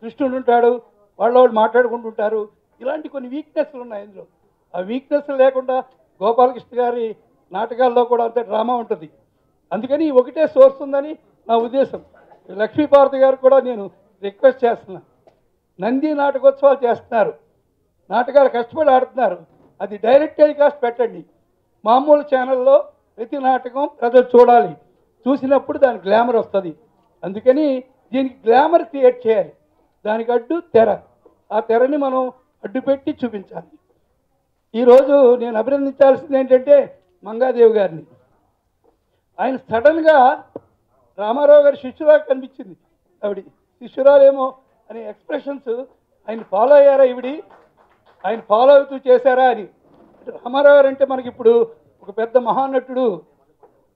కృష్ణుడు ఉంటాడు, వాళ్ళు మాట్లాడుకుంటుంటారు. ఇలాంటి కొన్ని వీక్నెస్లు ఉన్నాయి ఇందులో. ఆ వీక్నెస్లు లేకుండా గోపాలకృష్ణ గారి నాటకాల్లో కూడా అంత డ్రామా ఉంటుంది. అందుకని ఒకటే సోర్స్ ఉందని నా ఉద్దేశం. లక్ష్మీపార్వతి గారు కూడా నేను రిక్వెస్ట్ చేస్తున్నాను. నంది నాటకోత్సవాలు చేస్తున్నారు, నాటకాలు కష్టపడి ఆడుతున్నారు. అది డైరెక్ట్ టెలికాస్ట్ పెట్టండి. మామూలు ఛానల్లో ప్రతి నాటకం ప్రజలు చూడాలి. చూసినప్పుడు దాని గ్లామర్ వస్తుంది. అందుకని దీనికి గ్లామర్ క్రియేట్ చేయాలి. దానికి అడ్డు తెర. ఆ తెరని మనం అడ్డు పెట్టి చూపించాలి. ఈరోజు నేను అభినందించాల్సింది ఏంటంటే మంగాదేవి గారిని. ఆయన సడన్గా రామారావు గారి శిష్యురాలు కనిపించింది. ఆవిడ శిష్యురాలేమో అనే ఎక్స్ప్రెషన్స్ ఆయన ఫాలో అయ్యారా, ఈవిడి ఆయన ఫాలో అవుతూ చేశారా అని. రామారావు గారు అంటే మనకి ఇప్పుడు ఒక పెద్ద మహానటుడు,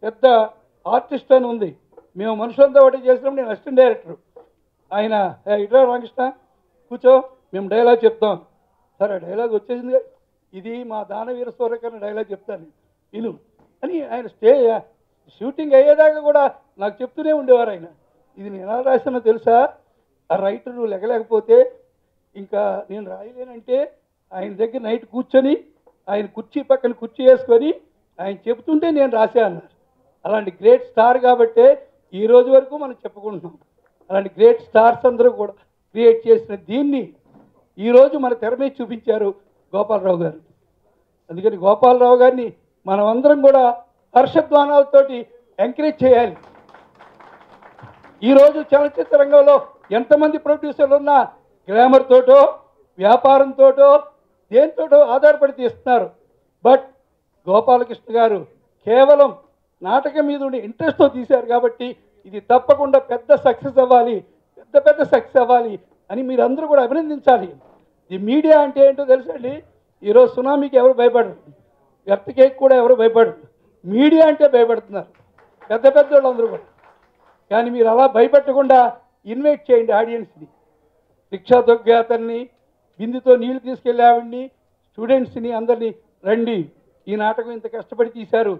పెద్ద ఆర్టిస్ట్ అని ఉంది. మేము మనుషులంతా ఒకటి చేసినప్పుడు నేను అసిస్టెంట్ డైరెక్టర్. ఆయన ఇట్లా రామకృష్ణ కూర్చో, మేము డైలాగ్ చెప్తాం. సరే డైలాగ్ వచ్చేసింది, ఇది మా దానవీర సూర్యకర్ణ డైలాగ్ చెప్తాను విను అని ఆయన షూటింగ్ అయ్యేదాకా కూడా నాకు చెప్తూనే ఉండేవారు. ఆయన ఇది నేను ఎలా రాశానో తెలుసా, ఆ రైటర్ నువ్వు లెగలేకపోతే ఇంకా నేను రాయలేనంటే ఆయన దగ్గర నైట్ కూర్చొని ఆయన కుర్చీ పక్కన కుర్చీ వేసుకొని ఆయన చెబుతుంటే నేను రాశా అన్నారు. అలాంటి గ్రేట్ స్టార్ కాబట్టే ఈ రోజు వరకు మనం చెప్పుకుంటున్నాం. అలాంటి గ్రేట్ స్టార్స్ అందరూ కూడా క్రియేట్ చేసిన దీన్ని ఈరోజు మన తెర మీద చూపించారు గోపాలరావు గారు. అందుకని గోపాలరావు గారిని మనం అందరం కూడా హర్షధ్వానాలతోటి ఎంకరేజ్ చేయాలి. ఈరోజు చలనచిత్ర రంగంలో ఎంతమంది ప్రొడ్యూసర్లు ఉన్నా గ్లామర్ తోటో వ్యాపారంతోటో దేనితోటో ఆధారపడి తీస్తున్నారు. బట్ గోపాలకృష్ణ గారు కేవలం నాటకం మీద ఉండే ఇంట్రెస్ట్తో తీశారు కాబట్టి ఇది తప్పకుండా పెద్ద సక్సెస్ అవ్వాలి, పెద్ద సక్సెస్ అవ్వాలి అని మీరందరూ కూడా అభినందించాలి. ఈ మీడియా అంటే ఏంటో తెలుసండి. ఈరోజు సునామీకి ఎవరు భయపడరు, ఎర్త్కేక్ కూడా ఎవరు భయపడరు. మీడియా అంటే భయపడుతున్నారు పెద్ద వాళ్ళందరూ కూడా. కానీ మీరు అలా భయపెట్టకుండా ఇన్వైట్ చేయండి ఆడియన్స్ని. రిక్షా తొక్కే అతన్ని, బిందుతో నీళ్లు తీసుకెళ్ళే ఆవిడ్ని, స్టూడెంట్స్ని అందరినీ రండి, ఈ నాటకం ఇంత కష్టపడి తీశారు,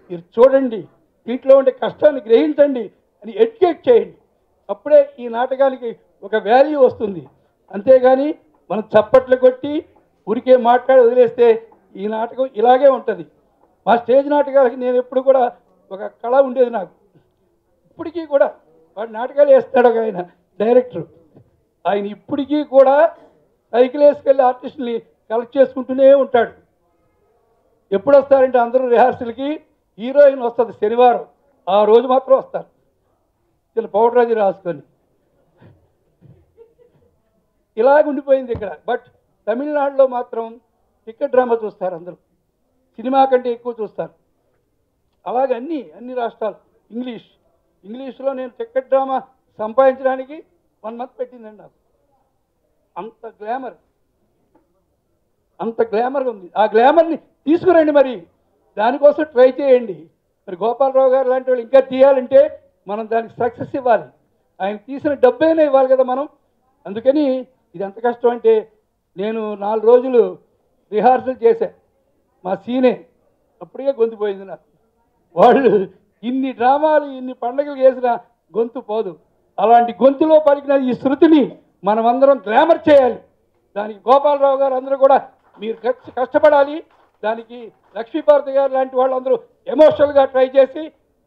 మీరు చూడండి, దీంట్లో ఉండే కష్టాన్ని గ్రహించండి అని ఎడ్యుకేట్ చేయండి. అప్పుడే ఈ నాటకానికి ఒక వాల్యూ వస్తుంది. అంతేగాని మనం చప్పట్లు కొట్టి ఊరికే మాట్లాడి వదిలేస్తే ఈ నాటకం ఇలాగే ఉంటుంది. మా స్టేజ్ నాటకాలకి నేను ఎప్పుడు కూడా ఒక కళ ఉండేది నాకు. ఇప్పటికీ కూడా వాడు నాటకాలు వేస్తాడు ఒక ఆయన డైరెక్టర్. ఆయన ఇప్పటికీ కూడా సైకిల్ వేసుకెళ్ళి ఆర్టిస్టుని కలెక్ట్ చేసుకుంటూనే ఉంటాడు. ఎప్పుడు వస్తారంటే అందరూ రిహార్సల్కి హీరోయిన్ వస్తుంది శనివారం, ఆ రోజు మాత్రం వస్తారు. ఇలా పౌడర్ అది రాసుకొని ఇలాగ ఉండిపోయింది ఇక్కడ. బట్ తమిళనాడులో మాత్రం టికెట్ డ్రామా చూస్తారు అందరూ, సినిమా కంటే ఎక్కువ చూస్తారు. అలాగే అన్ని రాష్ట్రాలు ఇంగ్లీష్లో నేను టికెట్ డ్రామా సంపాదించడానికి 1 month పెట్టిందండి నాకు. అంత గ్లామర్ ఉంది. ఆ గ్లామర్ని తీసుకురండి, మరి దానికోసం ట్రై చేయండి. మరి గోపాలరావు గారు లాంటి వాళ్ళు ఇంకా తీయాలంటే మనం దానికి సక్సెస్ ఇవ్వాలి. ఆయన తీసిన డబ్బైనా ఇవ్వాలి కదా మనం. అందుకని ఇది ఎంత కష్టం అంటే నేను 4 రోజులు రిహార్సల్ చేశాను. మా సీనే అప్పటికే గొంతు పోయింది నాకు. వాళ్ళు ఇన్ని డ్రామాలు ఇన్ని పండుగలు చేసిన గొంతు పోదు. అలాంటి గొంతులో పలికిన ఈ శృతిని మనమందరం గ్లామర్ చేయాలి. దానికి గోపాలరావు గారు అందరూ కూడా మీరు కష్టపడాలి. దానికి లక్ష్మీపార్వతి గారు లాంటి వాళ్ళందరూ ఎమోషనల్గా ట్రై చేసి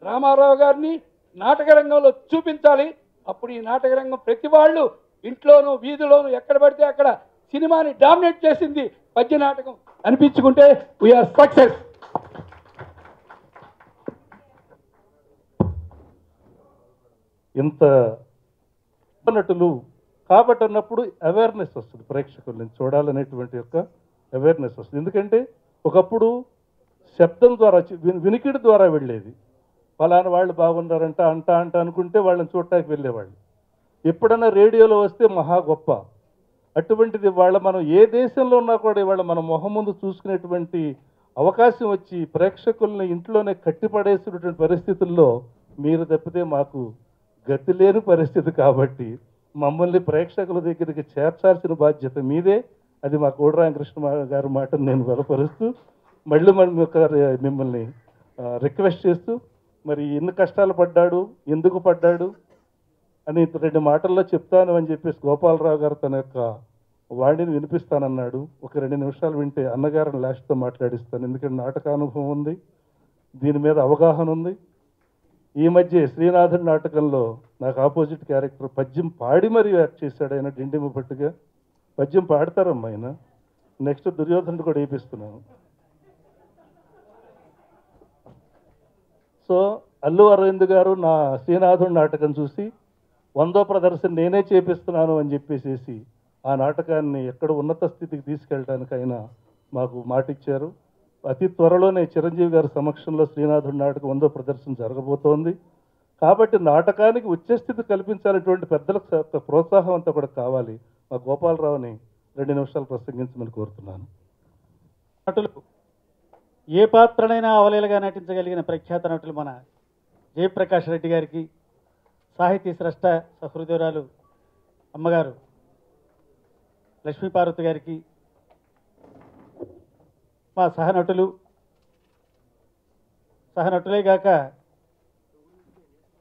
రామారావు గారిని నాటక రంగంలో చూపించాలి. అప్పుడు ఈ నాటక రంగం ప్రతి వాళ్ళు ఇంట్లోనూ వీధిలోనూ ఎక్కడ పడితే అక్కడ సినిమాని డామినేట్ చేసింది పద్య నాటకం అనిపించుకుంటే వీఆర్ సక్సెస్. ఇంత నటులు కాబట్టి అన్నప్పుడు అవేర్నెస్ వస్తుంది, ప్రేక్షకుల నుంచి చూడాలనేటువంటి యొక్క అవేర్నెస్ వస్తుంది. ఎందుకంటే ఒకప్పుడు శబ్దం ద్వారా వినికిడి ద్వారా వెళ్ళేది. ఫలానా వాళ్ళు బాగున్నారంట అంట అనుకుంటే వాళ్ళని చూడటానికి వెళ్ళేవాళ్ళు. ఎప్పుడన్నా రేడియోలో వస్తే మహా గొప్ప. అటువంటిది ఇవాళ మనం ఏ దేశంలో ఉన్నా కూడా ఇవాళ మన మొహం ముందు చూసుకునేటువంటి అవకాశం వచ్చి ప్రేక్షకుల్ని ఇంట్లోనే కట్టిపడేసినటువంటి పరిస్థితుల్లో మీరు తప్పితే మాకు గతి లేని పరిస్థితి. కాబట్టి మమ్మల్ని ప్రేక్షకుల దగ్గరికి చేర్చాల్సిన బాధ్యత మీదే. అది మా కోడిరామకృష్ణ గారి మాటను నేను బలపరుస్తూ మళ్ళీ మిమ్మల్ని రిక్వెస్ట్ చేస్తూ, మరి ఎన్ని కష్టాలు పడ్డాడు, ఎందుకు పడ్డాడు అని 2 మాటల్లో చెప్తాను అని చెప్పేసి గోపాలరావు గారు తన యొక్క వాణిని వినిపిస్తానన్నాడు. ఒక 2 నిమిషాలు వింటే అన్నగారిని లాస్ట్తో మాట్లాడిస్తాను. ఎందుకంటే నాటకానుభవం ఉంది, దీని మీద అవగాహన ఉంది. ఈ మధ్య శ్రీనాథుడి నాటకంలో నాకు ఆపోజిట్ క్యారెక్టర్ పద్యం పాడి మరీ యాక్ట్ చేశాడు ఆయన, డిండిమ పట్టుగా. పద్యం పాడతారమ్మా ఆయన. నెక్స్ట్ దుర్యోధనుడు కూడా వేపిస్తున్నాను. సో అల్లు అరవింద్ గారు నా శ్రీనాథుడి నాటకం చూసి 100వ ప్రదర్శన నేనే చేపిస్తున్నాను అని చెప్పేసి ఆ నాటకాన్ని ఎక్కడ ఉన్నత స్థితికి తీసుకెళ్ళడానికి ఆయన మాకు మాట ఇచ్చారు. అతి త్వరలోనే చిరంజీవి గారి సమక్షంలో శ్రీనాథుడి నాటకం 100వ ప్రదర్శన జరగబోతోంది. కాబట్టి నాటకానికి ఉచ్చస్థితి కల్పించాలటువంటి పెద్దలకు ప్రోత్సాహం అంతా కూడా కావాలి. మా గోపాలరావుని 2 నిమిషాలు ప్రసంగించమని కోరుతున్నాను. నటులు ఏ పాత్రనైనా అవలీలగా నటించగలిగిన ప్రఖ్యాత నటులు మన జయప్రకాష్ రెడ్డి గారికి, సాహితీ స్రష్ట సహృదయురాలు అమ్మగారు లక్ష్మీపార్వతి గారికి, మా సహనటులే గాక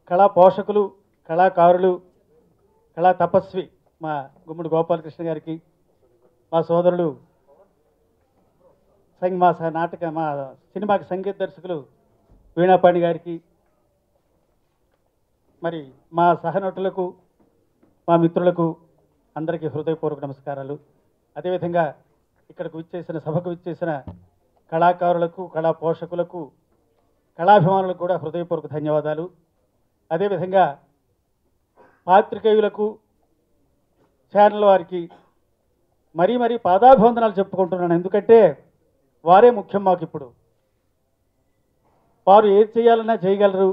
కళా పోషకులు, కళాకారులు, కళా తపస్వి మా గుమ్మడి గోపాలకృష్ణ గారికి, మా సోదరుడు మా సినిమాకి సంగీత దర్శకులు వీణాపాణి గారికి, మరి మా సహనటులకు, మా మిత్రులకు అందరికీ హృదయపూర్వక నమస్కారాలు. అదేవిధంగా ఇక్కడికి సభకు విచ్చేసిన కళాకారులకు, కళా పోషకులకు, కళాభిమానులకు కూడా హృదయపూర్వక ధన్యవాదాలు. అదేవిధంగా పాత్రికేయులకు, ఛానల్ వారికి మరీ పాదాభివందనాలు చెప్పుకుంటున్నాను. ఎందుకంటే వారే ముఖ్యం మాకు. ఇప్పుడు వారు ఏది చేయాలన్నా చేయగలరు.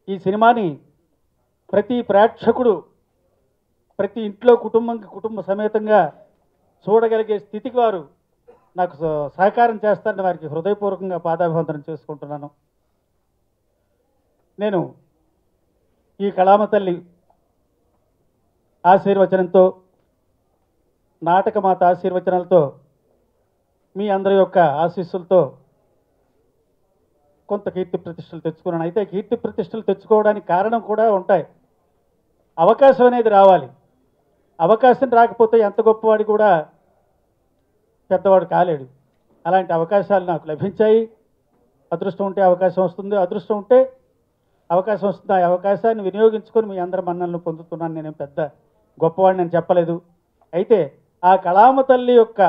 ఈ సినిమాని ప్రతి ప్రేక్షకుడు ప్రతి ఇంట్లో కుటుంబ సమేతంగా చూడగలిగే స్థితికి వారు నాకు సహకారం చేస్తారని వారికి హృదయపూర్వకంగా పాదాభివందనం చేసుకుంటున్నాను. నేను ఈ కళామ తల్లి ఆశీర్వచనంతో, నాటకమాత ఆశీర్వచనాలతో, మీ అందరి యొక్క ఆశీస్సులతో కొంత కీర్తి ప్రతిష్టలు తెచ్చుకున్నాను. అయితే కీర్తి ప్రతిష్టలు తెచ్చుకోవడానికి కారణం కూడా ఉంటాయి. అవకాశం అనేది రావాలి. అవకాశం రాకపోతే ఎంత గొప్పవాడు కూడా పెద్దవాడు కాలేడు. అలాంటి అవకాశాలు నాకు లభించాయి. అదృష్టం ఉంటే అవకాశం వస్తుంది, అదృష్టం ఉంటే అవకాశం వస్తుంది. ఆ అవకాశాన్ని వినియోగించుకొని మీ అందరి మన్నలను పొందుతున్నాను. నేను పెద్ద గొప్పవాడిని నేను చెప్పలేదు. అయితే ఆ కళామ తల్లి యొక్క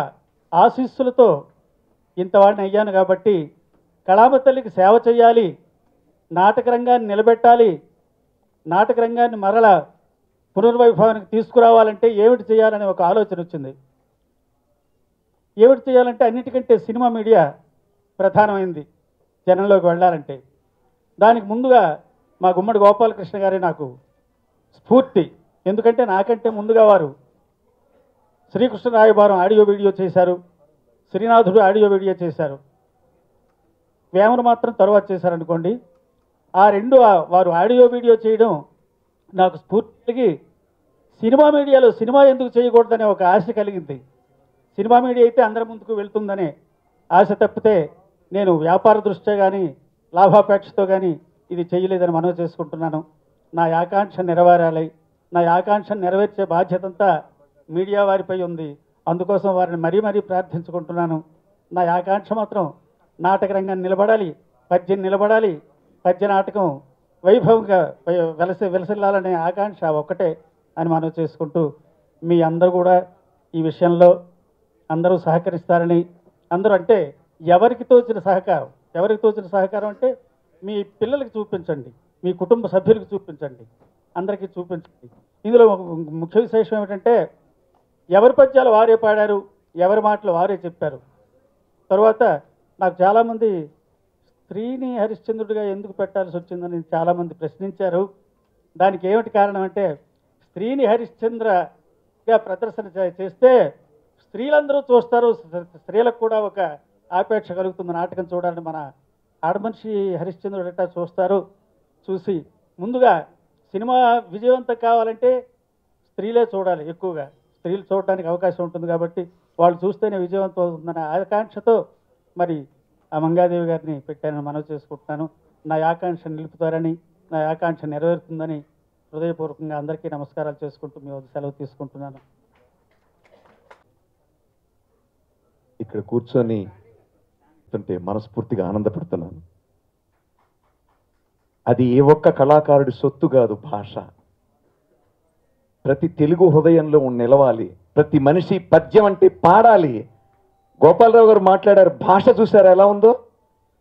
ఆశీస్సులతో ఇంతవాడిని అయ్యాను. కాబట్టి కళామ తల్లికి సేవ చేయాలి, నాటక రంగాన్ని నిలబెట్టాలి, నాటక రంగాన్ని మరల పునర్వైభవానికి తీసుకురావాలంటే ఏమిటి చేయాలనే ఒక ఆలోచన వచ్చింది. ఏమిటి చేయాలంటే అన్నిటికంటే సినిమా మీడియా ప్రధానమైంది జనంలోకి వెళ్ళాలంటే. దానికి ముందుగా మా గుమ్మడి గోపాలకృష్ణ గారే నాకు స్ఫూర్తి. ఎందుకంటే నాకంటే ముందుగా వారు శ్రీకృష్ణ రాయబారం ఆడియో వీడియో చేశారు, శ్రీనాథుడు ఆడియో వీడియో చేశారు, వేమన మాత్రం తర్వాత చేశారనుకోండి. ఆ రెండు వారు ఆడియో వీడియో చేయడం నాకు స్ఫూర్తికి సినిమా మీడియాలో సినిమా ఎందుకు చేయకూడదనే ఒక ఆశ కలిగింది. సినిమా మీడియా అయితే అందరి ముందుకు వెళ్తుందనే ఆశ తప్పితే నేను వ్యాపార దృష్ట్యా కానీ లాభాపేక్షతో కానీ ఇది చేయలేదని మనవి చేసుకుంటున్నాను. నా ఆకాంక్ష నెరవేరాలి. నా ఆకాంక్షను నెరవేర్చే బాధ్యత అంతా మీడియా వారిపై ఉంది. అందుకోసం వారిని మరీ ప్రార్థించుకుంటున్నాను. నా ఆకాంక్ష మాత్రం నాటక రంగాన్ని నిలబడాలి, పద్యం నిలబడాలి, పద్య నాటకం వైభవంగా వెలసిల్లాలనే ఆకాంక్ష ఒక్కటే అని మనం చేసుకుంటూ మీ అందరూ కూడా ఈ విషయంలో అందరూ సహకరిస్తారని, అందరూ అంటే ఎవరికి తోచిన సహకారం అంటే మీ పిల్లలకి చూపించండి, మీ కుటుంబ సభ్యులకు చూపించండి, అందరికీ చూపించండి. ఇందులో ఒక ముఖ్య విశేషం ఏమిటంటే ఎవరి పద్యాలు వారే పాడారు, ఎవరి మాటలు వారే చెప్పారు. తర్వాత నాకు చాలామంది స్త్రీని హరిశ్చంద్రుడిగా ఎందుకు పెట్టాల్సి వచ్చిందని చాలామంది ప్రశ్నించారు. దానికి ఏమిటి కారణం అంటే స్త్రీని హరిశ్చంద్రగా ప్రదర్శన చేస్తే స్త్రీలందరూ చూస్తారు, స్త్రీలకు కూడా ఒక ఆపేక్ష కలుగుతుంది నాటకం చూడాలని. మన ఆడమనిషి హరిశ్చంద్రుడు ఎట్టా చూస్తారు, చూసి ముందుగా సినిమా విజయవంతం కావాలంటే స్త్రీలే చూడాలి, ఎక్కువగా స్త్రీలు చూడడానికి అవకాశం ఉంటుంది కాబట్టి వాళ్ళు చూస్తేనే విజయవంతం అవుతుందనే ఆకాంక్షతో మరి ఆ మంగాదేవి గారిని పెట్టానని మనవి చేసుకుంటున్నాను. నా ఆకాంక్ష నిలుపుతారని, నా ఆకాంక్ష నెరవేరుతుందని హృదయపూర్వకంగా అందరికీ నమస్కారాలు చేసుకుంటూ మీ వద్ద సెలవు తీసుకుంటున్నాను. ఇక్కడ కూర్చొని మనస్ఫూర్తిగా ఆనందపడుతున్నాను. అది ఏ ఒక్క కళాకారుడి సొత్తు కాదు, భాష. ప్రతి తెలుగు హృదయంలో నిలవాలి. ప్రతి మనిషి పద్యం అంటే పాడాలి. గోపాలరావు గారు మాట్లాడారు, భాష చూసారా ఎలా ఉందో,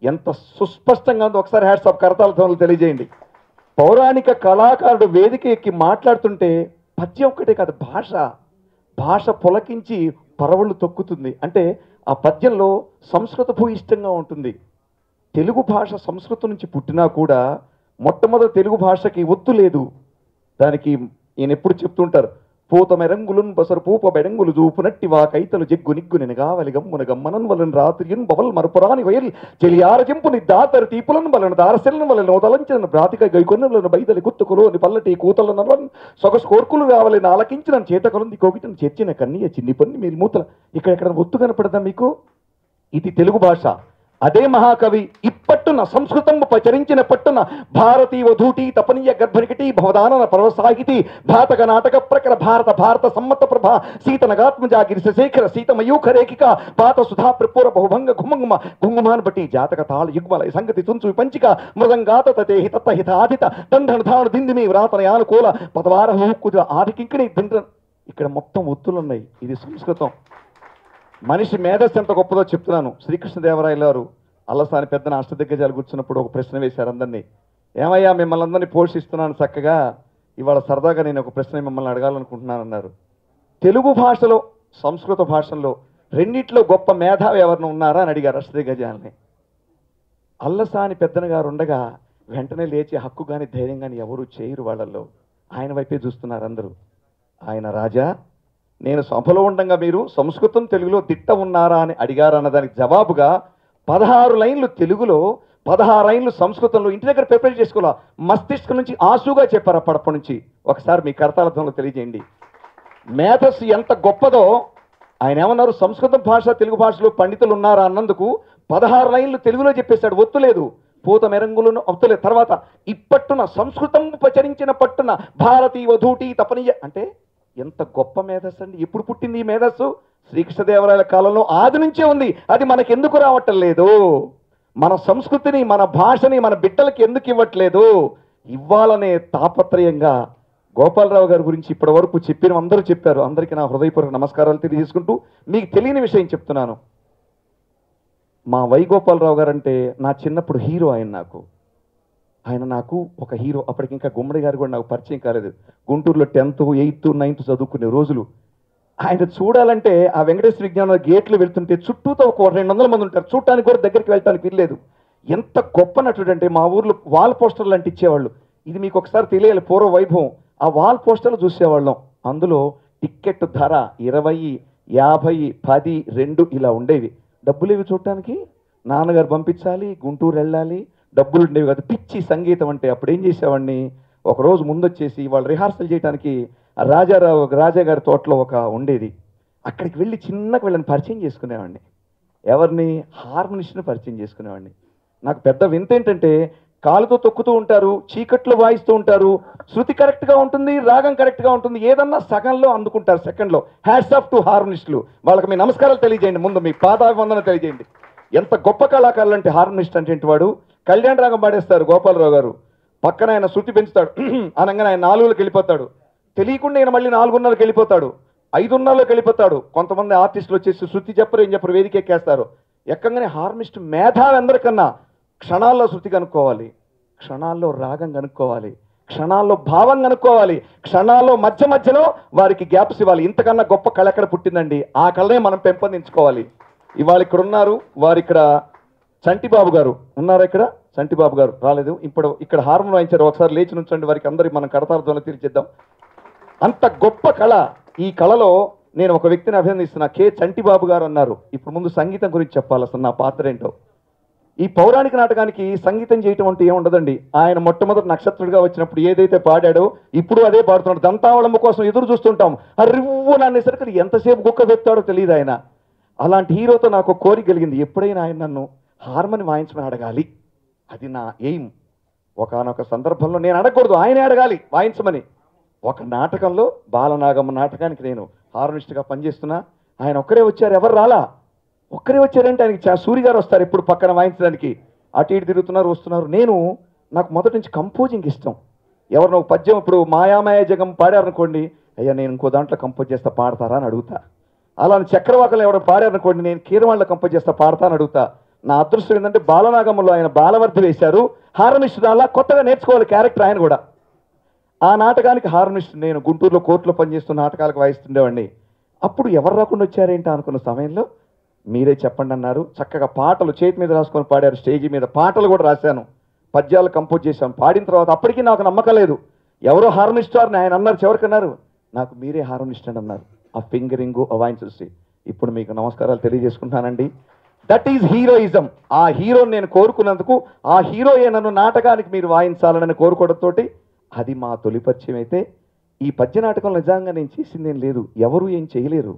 ఎంత సుస్పష్టంగా ఉందో. ఒకసారి హ్యాట్స్ ఆఫ్ కరతాళ ధ్వనులు తెలియజేయండి. పౌరాణిక కళాకారుడు వేదిక ఎక్కి మాట్లాడుతుంటే పద్యం ఒక్కటే కాదు, భాష పులకించి పరవళ్ళు తొక్కుతుంది. అంటే ఆ పద్యంలో సంస్కృత భూయిష్టంగా ఉంటుంది. తెలుగు భాష సంస్కృతం నుంచి పుట్టినా కూడా మొట్టమొదటి తెలుగు భాషకి ఒత్తు లేదు. దానికి ఈయన ఎప్పుడు చెప్తుంటారు, పూత మెరంగులున్ బసరు పూప బెడంగులు జూపునట్టి వా కైతలు జగ్గు నిగ్గు నెనగావలి గమ్మున గమ్మనన్ వలన్ రాత్రియున్ బవల్ మరుపురాని వయల్ చెలియారజింపుని దాతరు తీపులను వలన దారశెలను వలన నోదలంచిన బ్రాతిక గైకొన్నులను బైదలి గుత్తుకులు అని పల్లటి కూతలను సొగసు కోర్కులు కావాలని ఆలకించిన చేతకొలంది కోకిటను చేర్చిన కన్నీయ చిన్ని పన్ని మీరు మూతల. ఇక్కడ ఒత్తు కనపడదా మీకు? ఇది తెలుగు భాష. అదే మహాకవి ఇప్పట్టున సంస్కృతము పచరించిన పట్టున భారతీయ వధూటి తపనీయ గర్భనికటి భవదానన పర్వసాహితి భాతక నాటక ప్రకర భారత సమ్మత ప్రభ సీత నగాత్మజాగిరి శేఖర సీత మయూఖరేఖిక పాత సుధా ప్రపూర బహుభంగ ఘుంగుమాన్ బట్టి జాతక తాళ యుగ్మల సంగతి తుంచు పంచిక మృదంగాత తేహి తత్తహితాదిత దండను దిందిమి వ్రాతనయానుకూల పదవార హుక్కుజ ఆదికింకిని ఇక్కడ మొత్తం ఒత్తులున్నాయి. ఇది సంస్కృతం. మనిషి మేధస్సు ఎంత గొప్పదో చెప్తున్నాను. శ్రీకృష్ణదేవరాయలు గారు అల్లసాని పెద్దన అష్టదిగ్గజాలు కూర్చున్నప్పుడు ఒక ప్రశ్న వేశారు అందరినీ. ఏమయ్యా మిమ్మల్ని అందరినీ పోషిస్తున్నాను చక్కగా, ఇవాళ సరదాగా నేను ఒక ప్రశ్న మిమ్మల్ని అడగాలనుకుంటున్నాను అన్నారు. తెలుగు భాషలో సంస్కృత భాషల్లో రెండిట్లో గొప్ప మేధావి ఎవరిని ఉన్నారా అని అడిగారు అష్టదిగ్గజాలని. అల్లసాని పెద్దన గారు ఉండగా వెంటనే లేచి హక్కు కానీ ధైర్యం కానీ ఎవరు చేయరు వాళ్ళల్లో. ఆయన వైపే చూస్తున్నారు అందరూ. ఆయన రాజా, నేను సభలో ఉండగా మీరు సంస్కృతం తెలుగులో దిట్ట ఉన్నారా అని అడిగారు అన్నదానికి జవాబుగా 16 లైన్లు తెలుగులో 16 లైన్లు సంస్కృతంలో ఇంటి దగ్గర ప్రిపేర్ చేసుకోవాలా, మస్తిష్కం నుంచి ఆసుగా చెప్పారు అప్పటి నుంచి. ఒకసారి మీ కరతాళధ్వనులు తెలియజేయండి. మేధస్సు ఎంత గొప్పదో. ఆయన ఏమన్నారు, సంస్కృతం భాష తెలుగు భాషలో పండితులు ఉన్నారా అన్నందుకు 16 లైన్లు తెలుగులో చెప్పేశాడు. ఒత్తులేదు, పూత మెరంగులను ఒత్తులేదు. తర్వాత ఇప్పట్టున సంస్కృతం ప్రచరించిన పట్టున భారతీయ వధూటి తపనీయ అంటే ఎంత గొప్ప మేధస్సు అండి. ఎప్పుడు పుట్టింది ఈ మేధస్సు? శ్రీకృష్ణదేవరాయల కాలంలో ఆది నుంచే ఉంది. అది మనకు ఎందుకు రావటం లేదు? మన సంస్కృతిని, మన భాషని మన బిడ్డలకి ఎందుకు ఇవ్వట్లేదు? ఇవ్వాలనే తాపత్రయంగా గోపాలరావు గారి గురించి ఇప్పటి వరకు చెప్పిన అందరూ చెప్పారు. అందరికీ నా హృదయపూర్వక నమస్కారాలు తెలియజేసుకుంటూ మీకు తెలియని విషయం చెప్తున్నాను. మా వై గోపాలరావు గారు అంటే నా చిన్నప్పుడు హీరో. ఆయన నాకు ఒక హీరో. అప్పటికి ఇంకా గుమ్మడి గారు కూడా నాకు పరిచయం కాలేదు. గుంటూరులో 10th 8th 9th చదువుకునే రోజులు. ఆయన చూడాలంటే ఆ వెంకటేశ్వర విజ్ఞాన గేట్లు వెళ్తుంటే చుట్టూతో ఒక 200 మంది ఉంటారు. చూడటానికి కూడా దగ్గరికి వెళ్ళటానికి వీల్లేదు. ఎంత గొప్ప నటుడు అంటే మా ఊర్లో వాల్ పోస్టర్లు అంటే ఇచ్చేవాళ్ళు. ఇది మీకు ఒకసారి తెలియాలి, పూర్వ వైభవం. ఆ వాల్ పోస్టర్లు చూసేవాళ్ళం. అందులో టిక్కెట్ ధర 20, 50, 10, 2 ఇలా ఉండేవి. డబ్బులు ఇవి చూడటానికి నాన్నగారు పంపించాలి, గుంటూరు వెళ్ళాలి, డబ్బులు ఉండేవి కాదు. పిచ్చి సంగీతం అంటే. అప్పుడు ఏం చేసేవాడిని, ఒకరోజు ముందొచ్చేసి వాళ్ళు రిహార్సల్ చేయడానికి రాజా గారి తోటలో ఒక ఉండేది. అక్కడికి వెళ్ళి చిన్నగా వీళ్ళని పరిచయం చేసుకునేవాడిని. ఎవరిని? హార్మోనిస్ట్ని పరిచయం చేసుకునేవాడిని. నాకు పెద్ద వింత ఏంటంటే కాలుతో తొక్కుతూ ఉంటారు, చీకట్లో వాయిస్తూ ఉంటారు, శృతి కరెక్ట్గా ఉంటుంది, రాగం కరెక్ట్గా ఉంటుంది, ఏదన్నా సగంలో అందుకుంటారు, సెకండ్లో. హ్యాట్స్ ఆఫ్ టు హార్మోనిస్టులు. వాళ్ళకి మీ నమస్కారాలు తెలియజేయండి, ముందు మీ పాదాభివందన తెలియజేయండి. ఎంత గొప్ప కళాకారులు అంటే హార్మోనిస్ట్ అంటే వాడు. కళ్యాణ రాగం పాడేస్తారు గోపాలరావు గారు. పక్కన ఆయన శృతి పెంచుతాడు అనగానే ఆయన 4కి వెళ్ళిపోతాడు. తెలియకుండా ఆయన మళ్ళీ 4:30కి వెళ్ళిపోతాడు, 5:30కి వెళ్ళిపోతాడు. కొంతమంది ఆర్టిస్టులు వచ్చేసి శృతి చెప్పరు ఏం చెప్పరు, వేదిక ఎక్కేస్తారు. ఎక్కగానే హార్మిస్ట్ మేధావి అందరికన్నా క్షణాల్లో శృతి కనుక్కోవాలి, క్షణాల్లో రాగం కనుక్కోవాలి, క్షణాల్లో భావం కనుక్కోవాలి, క్షణాల్లో మధ్యలో వారికి గ్యాప్స్ ఇవ్వాలి. ఇంతకన్నా గొప్ప కళ ఎక్కడ పుట్టిందండి? ఆ కళనే మనం పెంపొందించుకోవాలి. ఇవాళ ఇక్కడ ఉన్నారు వారు, ఇక్కడ చంటిబాబు గారు ఉన్నారా? ఇక్కడ చంటిబాబు గారు రాలేదు, ఇప్పుడు ఇక్కడ హార్మోన్ వాయించారు. ఒకసారి లేచి నుంచండి, వారికి అందరికి మనం కడతార్థంలో తీర్చిద్దాం. అంత గొప్ప కళ. ఈ కళలో నేను ఒక వ్యక్తిని అభినందిస్తున్నా, కె చంటిబాబు గారు అన్నారు. ఇప్పుడు ముందు సంగీతం గురించి చెప్పాలి, అసలు నా పాత్ర ఏంటో. ఈ పౌరాణిక నాటకానికి సంగీతం చేయటం అంటే ఏముండదండి. ఆయన మొట్టమొదటి నక్షత్రుడిగా వచ్చినప్పుడు ఏదైతే పాడాడో ఇప్పుడు అదే పాడుతున్నాడు. దంతావళమ్మ కోసం ఎదురు చూస్తుంటాం, రివ్వు అనేసరికి ఎంతసేపు గుక్క పెడతాడో తెలియదు ఆయన. అలాంటి హీరోతో నాకు కోరిక కలిగింది, ఎప్పుడైనా ఆయన నన్ను హార్మోని వాయించమని అడగాలి, అది నా ఎయిమ్. ఒకనొక సందర్భంలో నేను అడగకూడదు, ఆయనే అడగాలి వాయించమని. ఒక నాటకంలో బాలనాగమ్మ నాటకానికి నేను హార్మోనిస్ట్గా పనిచేస్తున్నా. ఆయన ఒక్కరే వచ్చారు, ఎవరు రాలా. ఒక్కరే వచ్చారంటే ఆయనకి సూరి గారు వస్తారు ఎప్పుడు పక్కన వాయించడానికి. అటు ఇటు తిరుగుతున్నారు, వస్తున్నారు. నాకు మొదటి నుంచి కంపోజింగ్ ఇష్టం. ఎవరినో పద్యం ఇప్పుడు మాయామాయ జగం పాడారనుకోండి, అయ్యా నేను ఇంకో దాంట్లో కంపోజ్ చేస్తా పాడతారా అని అడుగుతా. అలానే చక్రవాకలు ఎవరు పాడారనుకోండి, నేను కీరవాళ్ళలో కంపోజ్ చేస్తా పాడతా అని అడుగుతా. నా అదృష్టం ఏంటంటే బాలనాగమ్మలో ఆయన బాలవర్ధి వేశారు, హార్మోనిస్ట్ అలా కొత్తగా నేర్చుకోవాలి క్యారెక్టర్ ఆయన కూడా. ఆ నాటకానికి హార్మోనిస్ట్ నేను గుంటూరులో కోర్టులో పనిచేస్తున్న నాటకాలకు వాయిస్తుండేవాడిని. అప్పుడు ఎవరు రాకుండా వచ్చారేంటా అనుకున్న సమయంలో మీరే చెప్పండి అన్నారు. చక్కగా పాటలు చేతి మీద రాసుకొని పాడారు, స్టేజీ మీద పాటలు కూడా రాశాను, పద్యాలు కంపోజ్ చేశాను. పాడిన తర్వాత అప్పటికీ నాకు నమ్మకం లేదు, ఎవరో హార్మోనిస్ట్ అని ఆయన అన్నారు. చివరికన్నారు నాకు మీరే హార్మోనిస్ట్ అని అన్నారు. ఆ ఫింగరింగు అవాయించి ఇప్పుడు మీకు నమస్కారాలు తెలియజేసుకుంటానండి. That is heroism. ఆ హీరోని నేను కోరుకున్నందుకు, ఆ హీరోయే నన్ను నాటకానికి మీరు వాయించాలని కోరుకోవడంతో అది మా తొలి పరిచయం. అయితే ఈ పద్య నాటకంలో నిజంగా నేను చేసిందేం లేదు, ఎవరు ఏం చేయలేరు.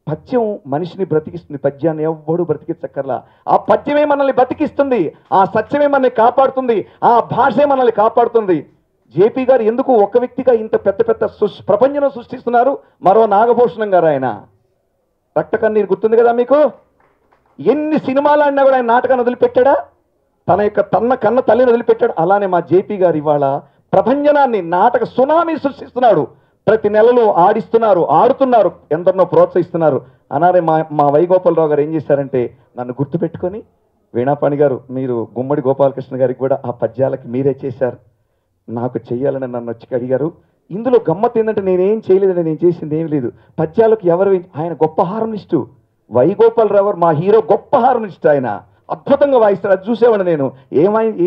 పద్యం మనిషిని బ్రతికిస్తుంది, పద్యాన్ని ఎవ్వడు బ్రతికించక్కర్లా. ఆ పద్యమే మనల్ని బ్రతికిస్తుంది, ఆ సత్యమే మనల్ని కాపాడుతుంది, ఆ భాషే మనల్ని కాపాడుతుంది. జేపీ గారు ఎందుకు ఒక వ్యక్తిగా ఇంత పెద్ద పెద్ద ప్రపంచం సృష్టిస్తున్నారు? మరో నాగభూషణం గారు, ఆయన రక్త కన్నీరు గుర్తుంది కదా మీకు. ఎన్ని సినిమాలు ఆడినా కూడా ఆయన నాటకాన్ని వదిలిపెట్టాడా? తన యొక్క కన్న తల్లిని వదిలిపెట్టాడు. అలానే మా జేపీ గారు ఇవాళ ప్రభంజనాన్ని నాటక సునామీ సృష్టిస్తున్నాడు. ప్రతి నెలలో ఆడిస్తున్నారు, ఆడుతున్నారు, ఎందరినో ప్రోత్సహిస్తున్నారు. అనారే మా వైగోపాలరావు గారు ఏం చేశారంటే నన్ను గుర్తుపెట్టుకొని, వీణాపాణి గారు మీరు గుమ్మడి గోపాలకృష్ణ గారికి కూడా ఆ పద్యాలకి మీరే చేశారు, నాకు చెయ్యాలని నన్ను వచ్చి అడిగారు. ఇందులో గమ్మత్ ఏంటంటే నేనేం చేయలేదని, నేను చేసింది ఏం లేదు. పద్యాలకు ఎవరు, ఆయన గొప్ప హార్మోనిస్టు వైగోపాలరావు గారు, మా హీరో గొప్ప హార్మోనిస్ట్, ఆయన అద్భుతంగా వాయిస్తాడు. అది చూసేవాడు నేను.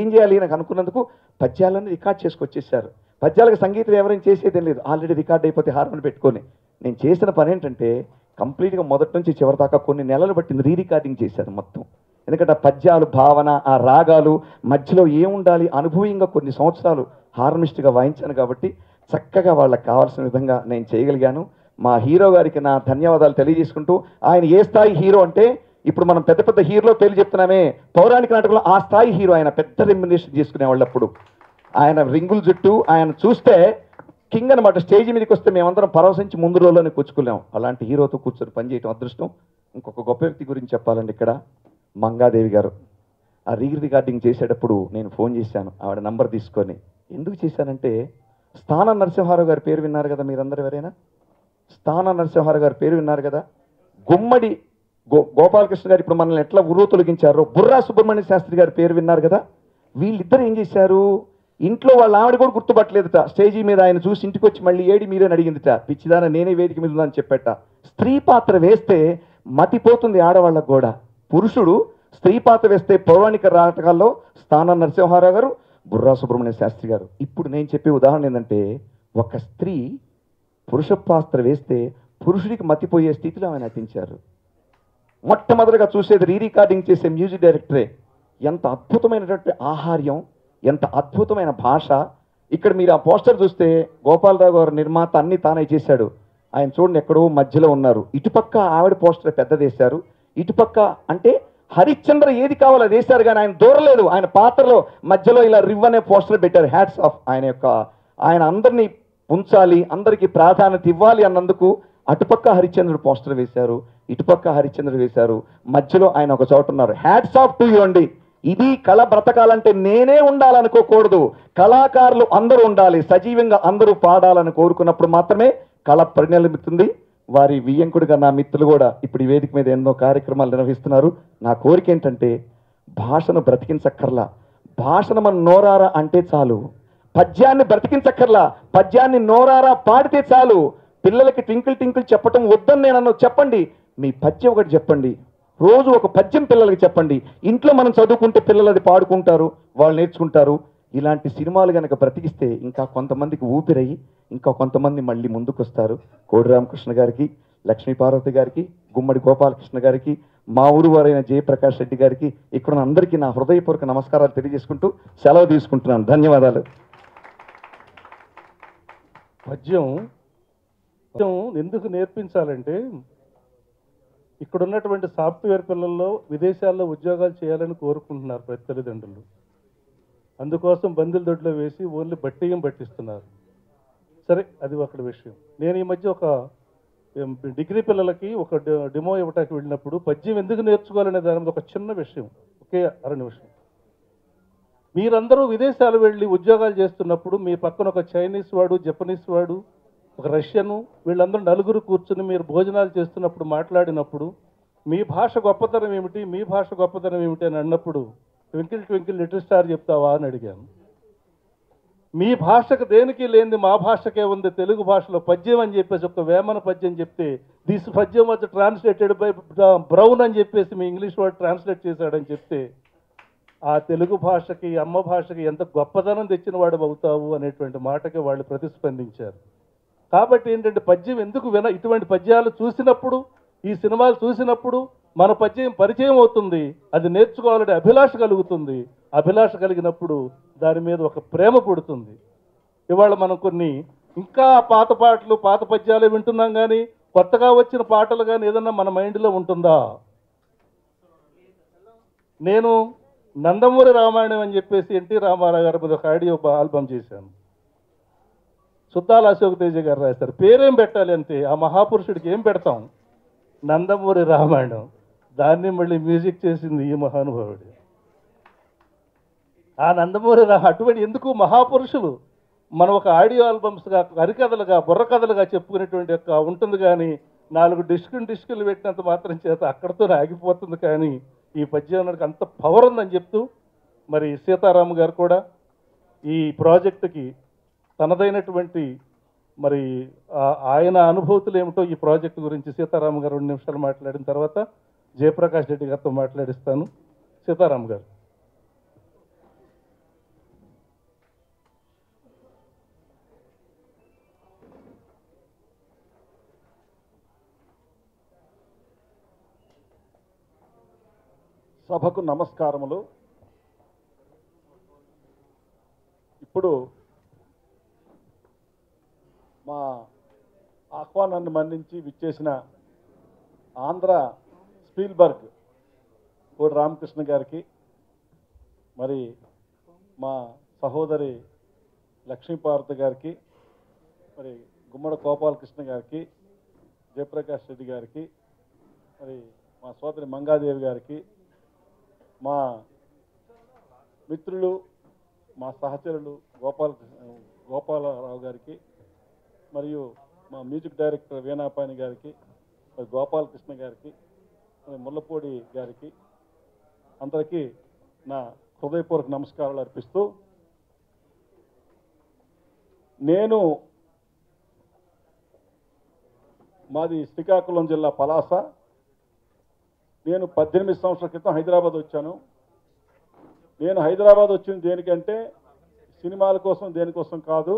ఏం చేయాలి నాకు అనుకున్నందుకు పద్యాలన్నీ రికార్డ్ చేసుకొచ్చేసారు. పద్యాలకు సంగీతం ఎవరైనా చేసేదేం లేదు, ఆల్రెడీ రికార్డ్ అయిపోతే హార్మోని పెట్టుకొని. నేను చేసిన పని ఏంటంటే కంప్లీట్గా మొదటి నుంచి చివరి దాకా కొన్ని నెలలు బట్టి రీ రికార్డింగ్ చేశారు మొత్తం. ఎందుకంటే ఆ పద్యాలు, భావన, ఆ రాగాలు మధ్యలో ఏముండాలి అనుభవీయంగా కొన్ని సంవత్సరాలు హార్మోనిస్ట్గా వాయించాను కాబట్టి చక్కగా వాళ్ళకి కావాల్సిన విధంగా నేను చేయగలిగాను. మా హీరో గారికి నా ధన్యవాదాలు తెలియజేసుకుంటూ, ఆయన ఏ స్థాయి హీరో అంటే ఇప్పుడు మనం పెద్ద పెద్ద హీరోలో పేర్లు చెప్తున్నామే, పౌరాణిక నాటకంలో ఆ స్థాయి హీరో. ఆయన పెద్ద రెమ్యునరేషన్ చేసుకునేవాళ్ళప్పుడు ఆయన రింగుల జుట్టు, ఆయన చూస్తే కింగ్ అనమాట. స్టేజ్ మీదకి వస్తే మేమందరం పరవశించి ముందు రోజులోనే కూర్చుకున్నాం. అలాంటి హీరోతో కూర్చొని పనిచేయటం అదృష్టం. ఇంకొక గొప్ప వ్యక్తి గురించి చెప్పాలండి ఇక్కడ, మంగాదేవి గారు. ఆ రికార్డింగ్ చేసేటప్పుడు నేను ఫోన్ చేశాను, ఆవిడ నంబర్ తీసుకొని. ఎందుకు చేశానంటే స్థాన నరసింహారావు గారి పేరు విన్నారు కదా మీరందరూ, ఎవరైనా స్థాన నరసింహారావు గారి పేరు విన్నారు కదా. గుమ్మడి గోపాలకృష్ణ గారు ఇప్పుడు మనల్ని ఎట్లా ఉర్రు తొలగించారో, బుర్రా సుబ్రహ్మణ్య శాస్త్రి గారి పేరు విన్నారు కదా. వీళ్ళిద్దరు ఏం చేశారు, ఇంట్లో వాళ్ళ ఆవిడ కూడా గుర్తుపట్టలేదుట. స్టేజీ మీద ఆయన చూసి ఇంటికి వచ్చి మళ్ళీ ఏడి మీరే అడిగిందిట, పిచ్చిదాన నేనే వేదిక మీద ఉందని చెప్పేట. స్త్రీ పాత్ర వేస్తే మతిపోతుంది ఆడవాళ్ళకు కూడా. పురుషుడు స్త్రీ పాత్ర వేస్తే పౌరాణిక నాటకాల్లో స్థాన నరసింహారావు గారు, బుర్రా సుబ్రహ్మణ్య శాస్త్రి గారు. ఇప్పుడు నేను చెప్పే ఉదాహరణ ఏంటంటే, ఒక స్త్రీ పురుష పాత్ర వేస్తే పురుషుడికి మతిపోయే స్థితిలో ఆయన నటించారు. మొట్టమొదటిగా చూసేది రికార్డింగ్ చేసే మ్యూజిక్ డైరెక్టరే. ఎంత అద్భుతమైనటువంటి ఆహార్యం, ఎంత అద్భుతమైన భాష. ఇక్కడ మీరు ఆ పోస్టర్ చూస్తే గోపాలరావు గారు నిర్మాత అన్ని తానే చేశాడు. ఆయన చూడండి ఎక్కడో మధ్యలో ఉన్నారు. ఇటుపక్క ఆవిడ పోస్టర్ పెద్దదేశారు, ఇటుపక్క అంటే హరిశ్చంద్ర ఏది కావాలో అది వేశారు, కానీ ఆయన దూరలేదు. ఆయన పాత్రలో మధ్యలో ఇలా రివ్ అనే పోస్టర్ పెట్టారు. Hats off. ఆయన అందరినీ ఉంచాలి, అందరికీ ప్రాధాన్యత ఇవ్వాలి అన్నందుకు అటుపక్క హరిశ్చంద్రుడు పోస్టర్ వేశారు, ఇటుపక్క హరిశ్చంద్రుడు వేశారు, మధ్యలో ఆయన ఒక చోట ఉన్నారు. హ్యాట్స్ ఆఫ్ టు యూ అండి. ఇది కళ బ్రతకాలంటే నేనే ఉండాలనుకోకూడదు, కళాకారులు అందరూ ఉండాలి, సజీవంగా అందరూ పాడాలని కోరుకున్నప్పుడు మాత్రమే కళ పరిణమిస్తుంది. వారి వియ్యంకుడిగా నా మిత్రులు కూడా ఇప్పుడు ఈ వేదిక మీద ఎన్నో కార్యక్రమాలు నిర్వహిస్తున్నారు. నా కోరిక ఏంటంటే భాషను బ్రతికించక్కర్లా, భాషను మనం నోరారా అంటే చాలు, పద్యాన్ని బ్రతికించక్కర్లా, పద్యాన్ని నోరారా పాడితే చాలు. పిల్లలకి ట్వింకిల్ ట్వింకిల్ చెప్పటం వద్దని నేను చెప్పండి, మీ పద్యం ఒకటి చెప్పండి, రోజు ఒక పద్యం పిల్లలకి చెప్పండి. ఇంట్లో మనం చదువుకుంటే పిల్లలు అది పాడుకుంటారు, వాళ్ళు నేర్చుకుంటారు. ఇలాంటి సినిమాలు కనుక బ్రతికిస్తే ఇంకా కొంతమందికి ఊపిరయ్యి ఇంకా కొంతమంది మళ్ళీ ముందుకు వస్తారు. కోడి రామకృష్ణ గారికి, లక్ష్మీ పార్వతి గారికి, గుమ్మడి గోపాలకృష్ణ గారికి, మా ఊరు వారైన జయప్రకాష్ రెడ్డి గారికి, ఇక్కడ అందరికీ నా హృదయపూర్వక నమస్కారాలు తెలియజేసుకుంటూ సెలవు తీసుకుంటున్నాను. ధన్యవాదాలు. పద్యం ఎందుకు నేర్పించాలంటే ఇక్కడ ఉన్నటువంటి సాఫ్ట్వేర్ పిల్లల్లో విదేశాల్లో ఉద్యోగాలు చేయాలని కోరుకుంటున్నారు ప్రతి తల్లిదండ్రులు. అందుకోసం బందుల దొడ్లో వేసి ఓన్లీ బట్టియం పట్టిస్తున్నారు. సరే, అది ఒకటి విషయం. నేను ఈ మధ్య ఒక డిగ్రీ పిల్లలకి ఒక డెమో ఇవ్వటానికి వెళ్ళినప్పుడు పద్యం ఎందుకు నేర్చుకోవాలనే దాని మీద ఒక చిన్న విషయం, ఒకే 6 నిమిషం. మీరందరూ విదేశాలు వెళ్ళి ఉద్యోగాలు చేస్తున్నప్పుడు మీ పక్కన ఒక చైనీస్ వాడు, జపనీస్ వాడు, ఒక రష్యను, వీళ్ళందరూ నలుగురు కూర్చుని మీరు భోజనాలు చేస్తున్నప్పుడు మాట్లాడినప్పుడు మీ భాష గొప్పతనం ఏమిటి, మీ భాష గొప్పతనం ఏమిటి అని అన్నప్పుడు ట్వింకిల్ ట్వింకిల్ లిటిల్ స్టార్ చెప్తావా అని అడిగాను. మీ భాషకు దేనికి లేనిది మా భాషకే ఉంది. తెలుగు భాషలో పద్యం అని చెప్పేసి ఒక వేమన పద్యం చెప్తే దిస్ పద్యం వాజ్ ట్రాన్స్లేటెడ్ బై బ్రౌన్ అని చెప్పేసి మీ ఇంగ్లీష్ వర్డ్ ట్రాన్స్లేట్ చేశాడని చెప్తే ఆ తెలుగు భాషకి, అమ్మ భాషకి ఎంత గొప్పదనం తెచ్చిన వాడు అవుతావు అనేటువంటి మాటకి వాళ్ళు ప్రతిస్పందించారు. కాబట్టి ఏంటంటే పద్యం ఎందుకు ఇటువంటి పద్యాలు చూసినప్పుడు, ఈ సినిమాలు చూసినప్పుడు మన పద్యం పరిచయం అవుతుంది, అది నేర్చుకోవాలని అభిలాష కలుగుతుంది. అభిలాష కలిగినప్పుడు దాని మీద ఒక ప్రేమ పుడుతుంది. ఇవాళ మనం కొన్ని ఇంకా పాత పాటలు, పాత పద్యాలు వింటున్నాం, కానీ కొత్తగా వచ్చిన పాటలు కానీ ఏదన్నా మన మైండ్లో ఉంటుందా? నేను నందమూరి రామాయణం అని చెప్పేసి ఎన్టీ రామారావు గారి మీద ఒక ఆడియో ఆల్బమ్ చేశాను. సుద్దాల అశోక్ తేజ గారు రాశారు. పేరేం పెట్టాలి అంటే ఆ మహాపురుషుడికి ఏం పెడతాం? నందమూరి రామాయణం. దాన్ని మళ్ళీ మ్యూజిక్ చేసింది ఈ మహానుభావుడు. ఆ నందమూరి అటువంటి ఎందుకు మహాపురుషులు మనం ఒక ఆడియో ఆల్బమ్స్గా, హరికథలుగా, బుర్రకథలుగా చెప్పుకునేటువంటి యొక్క ఉంటుంది. కానీ 4 డిస్కులు పెట్టినంత మాత్రం చేత అక్కడితో ఆగిపోతుంది. కానీ ఈ పద్యానికి అంత పవర్ ఉందని చెప్తూ మరి సీతారాం గారు కూడా ఈ ప్రాజెక్టుకి తనదైనటువంటి మరి ఆయన అనుభూతులు ఏమిటో ఈ ప్రాజెక్టు గురించి సీతారాం గారు 2 నిమిషాలు మాట్లాడిన తర్వాత జయప్రకాష్ రెడ్డి గారితో మాట్లాడిస్తాను. సీతారాం గారు. సభకు నమస్కారములు. ఇప్పుడు మా ఆహ్వానాన్ని మన్నించి విచ్చేసిన ఆంధ్ర స్పీల్బర్గ్ కోడి రామకృష్ణ గారికి, మరి మా సహోదరి లక్ష్మీపార్వతి గారికి, మరి గుమ్మడి గోపాలకృష్ణ గారికి, జయప్రకాష్ రెడ్డి గారికి, మరి మా సోదరి మంగాదేవి గారికి, మా మిత్రులు, మా సహచరులు గోపాలరావు గారికి, మరియు మా మ్యూజిక్ డైరెక్టర్ వీణాపాని గారికి, మరి గోపాలకృష్ణ గారికి, మరి ముల్లపూడి గారికి, అందరికీ నా హృదయపూర్వక నమస్కారాలు అర్పిస్తూ, మాది శ్రీకాకుళం జిల్లా పలాస. నేను 18 సంవత్సరాల క్రితం హైదరాబాద్ వచ్చాను. నేను హైదరాబాద్ వచ్చింది దేనికంటే సినిమాల కోసం, దేనికోసం కాదు.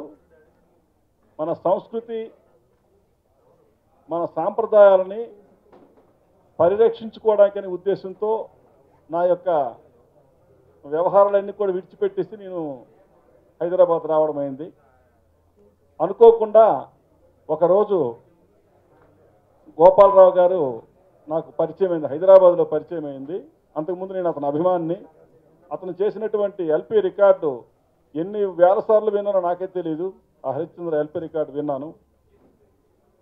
మన సంస్కృతి, మన సాంప్రదాయాలని పరిరక్షించుకోవడానికనే ఉద్దేశంతో నా యొక్క వ్యవహారాలన్నీ కూడా విడిచిపెట్టేసి నేను హైదరాబాద్ రావడం అయింది. అనుకోకుండా ఒకరోజు గోపాలరావు గారు నాకు పరిచయం అయింది, హైదరాబాద్లో పరిచయం అయింది. అంతకుముందు నేను అతని అభిమానిని. అతను చేసినటువంటి ఎల్పి రికార్డు ఎన్ని వేల సార్లు విన్నానో నాకే తెలియదు. ఆ హరిశ్చంద్ర ఎల్పి రికార్డు విన్నాను.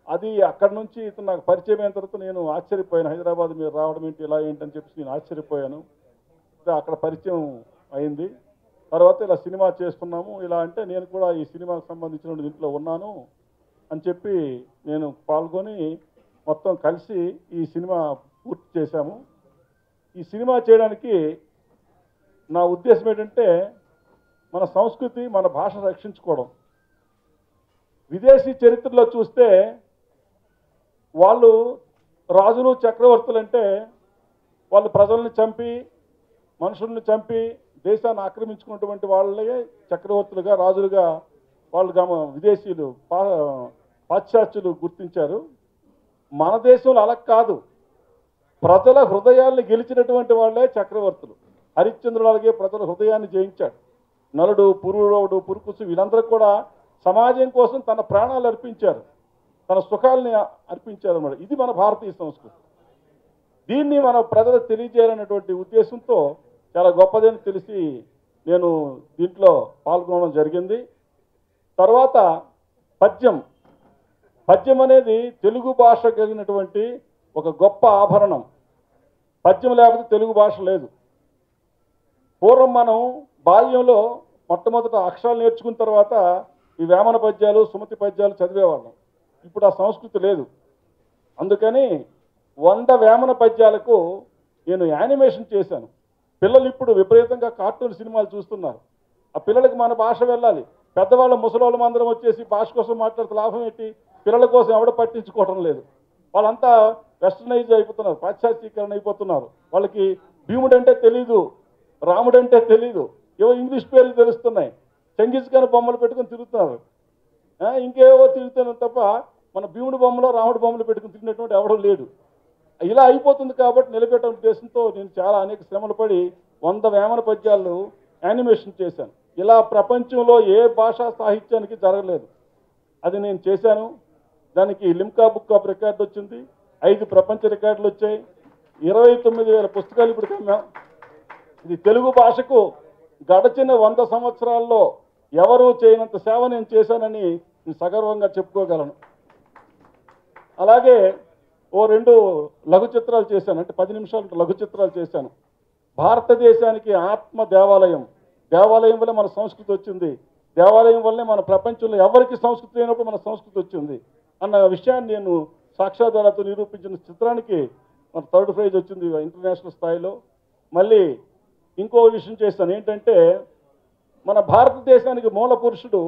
అది అక్కడి నుంచి ఇతను నాకు పరిచయం అయిన తర్వాత నేను ఆశ్చర్యపోయాను. హైదరాబాద్ మీరు రావడం ఏంటి, ఇలా ఏంటని చెప్పేసి నేను ఆశ్చర్యపోయాను. అక్కడ పరిచయం అయింది. తర్వాత ఇలా సినిమా చేస్తున్నాము ఇలా అంటే నేను కూడా ఈ సినిమాకు సంబంధించిన దీంట్లో ఉన్నాను అని చెప్పి నేను పాల్గొని మొత్తం కలిసి ఈ సినిమా పూర్తి చేశాము. ఈ సినిమా చేయడానికి నా ఉద్దేశం ఏంటంటే మన సంస్కృతి మన భాష రక్షించుకోవడం. విదేశీ చరిత్రలో చూస్తే వాళ్ళు రాజులు చక్రవర్తులు అంటే వాళ్ళు ప్రజల్ని చంపి మనుషుల్ని చంపి దేశాన్ని ఆక్రమించుకున్నటువంటి వాళ్ళే చక్రవర్తులుగా రాజులుగా వాళ్ళు విదేశీయులు పాశ్చాత్యులు గుర్తించారు. మన దేశంలో అలా కాదు, ప్రజల హృదయాల్ని గెలిచినటువంటి వాళ్ళే చక్రవర్తులు. హరిశ్చంద్రుడు అలాగే ప్రజల హృదయాన్ని జయించాడు. నలుడు, పురూరవుడు, పురుకుసు వీళ్ళందరూ కూడా సమాజం కోసం తన ప్రాణాలు అర్పించారు, తన సుఖాలని అర్పించారు అన్నమాట. ఇది మన భారతీయ సంస్కృతి. దీన్ని మన ప్రజలకు తెలియజేయాలనేటువంటి ఉద్దేశంతో చాలా గొప్పదని తెలిసి నేను దీంట్లో పాల్గొనడం జరిగింది. తర్వాత పద్యం అనేది తెలుగు భాష కలిగినటువంటి ఒక గొప్ప ఆభరణం. పద్యం లేకపోతే తెలుగు భాష లేదు. పూర్వం మనం బాల్యంలో మొట్టమొదట అక్షరాలు నేర్చుకున్న తర్వాత ఈ వేమన పద్యాలు, సుమతి పద్యాలు చదివేవాళ్ళం. ఇప్పుడు ఆ సంస్కృతి లేదు. అందుకని 100 వేమన పద్యాలకు నేను యానిమేషన్ చేశాను. పిల్లలు ఇప్పుడు విపరీతంగా కార్టూన్ సినిమాలు చూస్తున్నారు. ఆ పిల్లలకి మన భాష వెళ్ళాలి. పెద్దవాళ్ళు ముసలోళ్ళం అందరం వచ్చేసి భాష కోసం మాట్లాడితే లాభం ఏంటి? పిల్లల కోసం ఎవడ పట్టించుకోవడం లేదు. వాళ్ళంతా వెస్టర్నైజ్ అయిపోతున్నారు, పాశ్చాత్యీకరణ అయిపోతున్నారు. వాళ్ళకి భీముడు అంటే తెలీదు, రాముడు అంటే తెలీదు, ఏవో ఇంగ్లీష్ పేర్లు తెలుస్తున్నాయి. చెంగిజ్ ఖాన్ బొమ్మలు పెట్టుకుని తిరుగుతున్నారు, ఇంకేవో తిరుగుతున్నారు తప్ప మన భీముడు బొమ్మలో రాముడు బొమ్మలు పెట్టుకుని తిరిగినటువంటి ఎవడూ లేడు. ఇలా అయిపోతుంది కాబట్టి నిలబెట్టే ఉద్దేశంతో నేను చాలా అనేక శ్రమలు పడి 100 వేమన పద్యాలు యానిమేషన్ చేశాను. ఇలా ప్రపంచంలో ఏ భాషా సాహిత్యానికి జరగలేదు. అది నేను చేశాను. దానికి లిమ్కా బుక్ ఆఫ్ రికార్డు వచ్చింది, 5 ప్రపంచ రికార్డులు వచ్చాయి, 29,000 పుస్తకాలు ఇప్పుడు కమ్మాం. ఇది తెలుగు భాషకు గడచిన 100 సంవత్సరాల్లో ఎవరూ చేయనంత సేవ నేను చేశానని నేను సగర్వంగా చెప్పుకోగలను. అలాగే 2 లఘు చిత్రాలు చేశాను, అంటే 10 నిమిషాలు లఘు చిత్రాలు చేశాను. భారతదేశానికి ఆత్మ దేవాలయం, దేవాలయం వల్లే మన సంస్కృతి వచ్చింది, దేవాలయం వల్లే మన ప్రపంచంలో ఎవరికి సంస్కృతి అయినప్పుడు మన సంస్కృతి వచ్చింది అన్న విషయాన్ని నేను సాక్ష్యాధారాలతో నిరూపించిన చిత్రానికి మన 3rd ప్రైజ్ వచ్చింది ఇంటర్నేషనల్ స్థాయిలో. మళ్ళీ ఇంకో విషయం చేస్తాను ఏంటంటే మన భారతదేశానికి మూల పురుషుడు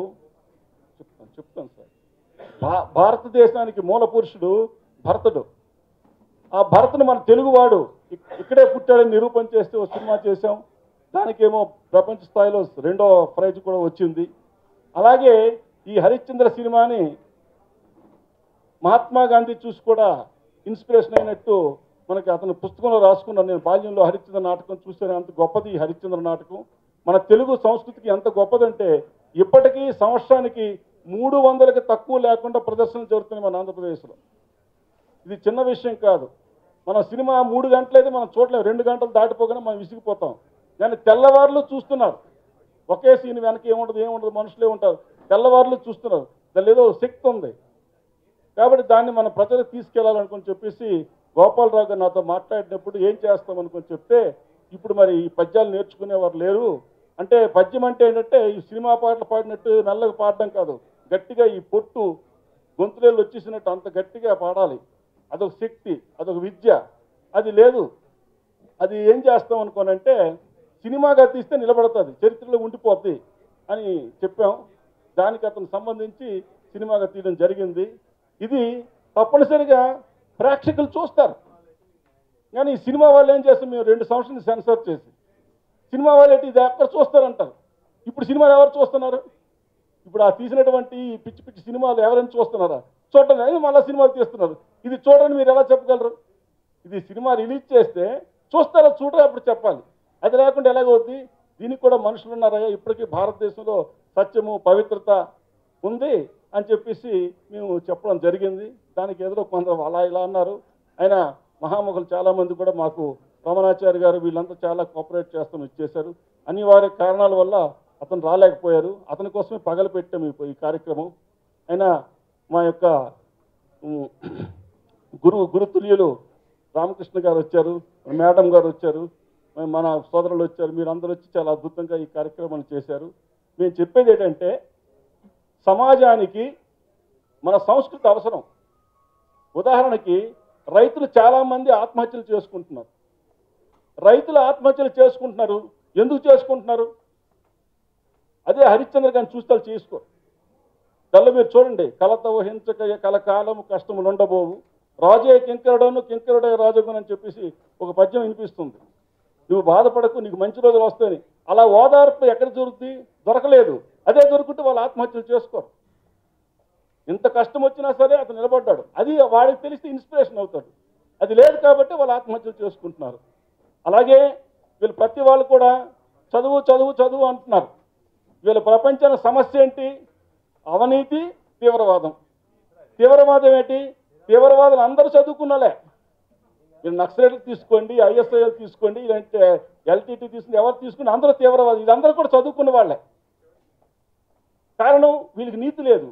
చెప్తాను సార్ భారతదేశానికి మూల పురుషుడు భరతుడు. ఆ భరతుడు మన తెలుగువాడు, ఇక్కడే పుట్టాడని నిరూపణ చేస్తే ఒక సినిమా చేశాం. దానికేమో ప్రపంచ స్థాయిలో 2వ ప్రైజ్ కూడా వచ్చింది. అలాగే ఈ హరిశ్చంద్ర సినిమాని మహాత్మా గాంధీ చూసి కూడా ఇన్స్పిరేషన్ అయినట్టు మనకి అతను పుస్తకంలో రాసుకున్నాను. నేను బాల్యంలో హరిశ్చంద్ర నాటకం చూసాను, అంత గొప్పది ఈ హరిశ్చంద్ర నాటకం. మన తెలుగు సంస్కృతికి ఎంత గొప్పదంటే ఇప్పటికీ సంవత్సరానికి 300కి తక్కువ లేకుండా ప్రదర్శనలు జరుగుతున్నాయి మన ఆంధ్రప్రదేశ్లో. ఇది చిన్న విషయం కాదు. మన సినిమా 3 గంటలైతే మనం చూడలేము, 2 గంటలు దాటిపోగానే మనం విసిగిపోతాం. కానీ తెల్లవారులు చూస్తున్నారు, ఒకే సీన్ వెనక ఏముండదు మనుషులే ఉంటారు, తెల్లవారులు చూస్తున్నారు. దానిలో ఏదో శక్తి ఉంది. కాబట్టి దాన్ని మన ప్రజలకు తీసుకెళ్లాలనుకుని చెప్పేసి గోపాలరావు గారు నాతో మాట్లాడినప్పుడు ఏం చేస్తామనుకొని చెప్తే, ఇప్పుడు మరి ఈ పద్యాలు నేర్చుకునేవారు లేరు అంటే, పద్యం అంటే ఏంటంటే ఈ సినిమా పాటలు పాడినట్టు మెల్లగా పాడడం కాదు, గట్టిగా ఈ పొట్టు గొంతులేళ్ళు వచ్చేసినట్టు అంత గట్టిగా పాడాలి. అదొక శక్తి, అదొక విద్య. అది లేదు. అది ఏం చేస్తాం అనుకోనంటే సినిమాగా తీస్తే నిలబడుతుంది, చరిత్రలో ఉండిపోద్ది అని చెప్పాం. దానికి అతను సంబంధించి సినిమాగా తీయడం జరిగింది. ఇది తప్పనిసరిగా ప్రేక్షకులు చూస్తారు. కానీ ఈ సినిమా వాళ్ళు ఏం చేస్తాం, మేము 2 సంవత్సరాలు సెన్సార్ చేసి సినిమా వాళ్ళు ఏంటి ఇది ఎక్కడ చూస్తారంటారు. ఇప్పుడు సినిమాలు ఎవరు చూస్తున్నారు? ఇప్పుడు ఆ తీసినటువంటి పిచ్చి పిచ్చి సినిమాలు ఎవరైనా చూస్తున్నారా? చూడండి, అయినా మళ్ళీ సినిమాలు తీస్తున్నారు. ఇది చూడండి మీరు ఎలా చెప్పగలరు? ఇది సినిమా రిలీజ్ చేస్తే చూస్తారా చూడరా అప్పుడు చెప్పాలి. అది లేకుండా ఎలాగవుద్ది? దీనికి కూడా మనుషులు ఉన్నారయ్యా, ఇప్పటికీ భారతదేశంలో సత్యము పవిత్రత ఉంది అని చెప్పేసి మేము చెప్పడం జరిగింది. దానికి ఎదురు కొందరు అలా ఇలా అన్నారు. అయినా మహాముఖులు చాలామంది కూడా మాకు రమణాచారి గారు వీళ్ళంతా చాలా కోఆపరేట్ చేస్తాం ఇచ్చేశారు. అనివార్య కారణాల వల్ల అతను రాలేకపోయారు. అతని కోసమే పగలు పెట్టాము ఈ కార్యక్రమం. అయినా మా యొక్క గురుతుల్యులు రామకృష్ణ గారు వచ్చారు, మేడం గారు వచ్చారు, మన సోదరులు వచ్చారు, మీరు అందరూ వచ్చి చాలా అద్భుతంగా ఈ కార్యక్రమాన్ని చేశారు. మేము చెప్పేది ఏంటంటే సమాజానికి మన సంస్కృతి అవసరం. ఉదాహరణకి రైతులు చాలామంది ఆత్మహత్యలు చేసుకుంటున్నారు. రైతులు ఆత్మహత్యలు చేసుకుంటున్నారు, ఎందుకు చేసుకుంటున్నారు? అదే హరిశ్చంద్ర గారిని చూస్తే చేసుకో దానిలో మీరు చూడండి, కలత ఊహించక కలకాలము కష్టములు ఉండబోవు, రాజే కింకరుడను కింకరుడే రాజగుని అని చెప్పేసి ఒక పద్యం వినిపిస్తుంది. నువ్వు బాధపడకు, నీకు మంచి రోజులు వస్తాయని. అలా ఓదార్పు ఎక్కడ దొరుకుతుంది? దొరకలేదు. అదే దొరుకుతుంటే వాళ్ళు ఆత్మహత్యలు చేసుకోరు. ఇంత కష్టం వచ్చినా సరే అతను నిలబడ్డాడు, అది వాడికి తెలిస్తే ఇన్స్పిరేషన్ అవుతాడు. అది లేదు కాబట్టి వాళ్ళు ఆత్మహత్యలు చేసుకుంటున్నారు. అలాగే వీళ్ళు ప్రతి వాళ్ళు కూడా చదువు చదువు చదువు అంటున్నారు. వీళ్ళ ప్రపంచానికి సమస్య ఏంటి? అవినీతి, తీవ్రవాదం. తీవ్రవాదం ఏంటి? తీవ్రవాదులు అందరూ చదువుకున్నలే. మీరు నక్సలైట్లు తీసుకోండి, ఐఎస్ఐఎల్ తీసుకోండి, ఇలాంటి ఎల్టీటీ తీసుకుని ఎవరు తీసుకుని అందరూ తీవ్రవాదం. ఇదందరూ కూడా చదువుకున్న వాళ్ళే. కారణం వీళ్ళకి నీతి లేదు,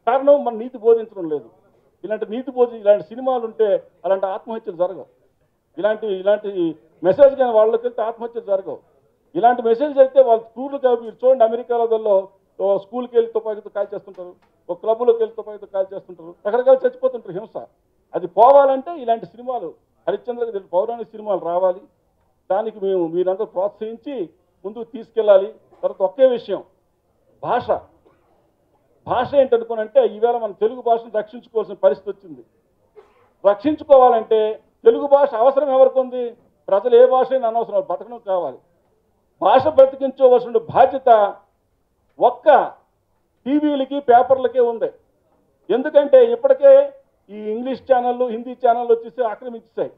కారణం మన నీతి బోధించడం లేదు. ఇలాంటి నీతి ఇలాంటి సినిమాలు ఉంటే అలాంటి ఆత్మహత్యలు జరగవు. ఇలాంటి మెసేజ్ కానీ వాళ్ళకి వెళ్తే ఆత్మహత్యలు జరగవు. ఇలాంటి మెసేజ్ అయితే వాళ్ళు స్కూళ్ళు మీరు చూడండి, అమెరికాలో స్కూల్కి వెళ్ళి తుపాకీతో కాల్ చేస్తుంటారు, ఒక క్లబ్లోకి వెళ్ళి తుపాకీతో కాల్ చేస్తుంటారు, రకరకాలు చచ్చిపోతుంటారు హింస. అది పోవాలంటే ఇలాంటి సినిమాలు, హరిశ్చంద్ర పౌరాణిక సినిమాలు రావాలి. దానికి మీరందరూ ప్రోత్సహించి ముందుకు తీసుకెళ్ళాలి. తర్వాత ఒకే విషయం, భాష ఏంటనుకోనంటే ఈవేళ మన తెలుగు భాషను రక్షించుకోవాల్సిన పరిస్థితి వచ్చింది. రక్షించుకోవాలంటే తెలుగు భాష అవసరం ఎవరికి ఉంది? ప్రజలు ఏ భాష అయినా అనవసరం, బతకడం కావాలి. భాష బ్రతికించవలసిన బాధ్యత ఒక్క టీవీలకి పేపర్లకే ఉంది. ఎందుకంటే ఇప్పటికే ఈ ఇంగ్లీష్ ఛానళ్ళు, హిందీ ఛానళ్ళు వచ్చేసి ఆక్రమించాయి.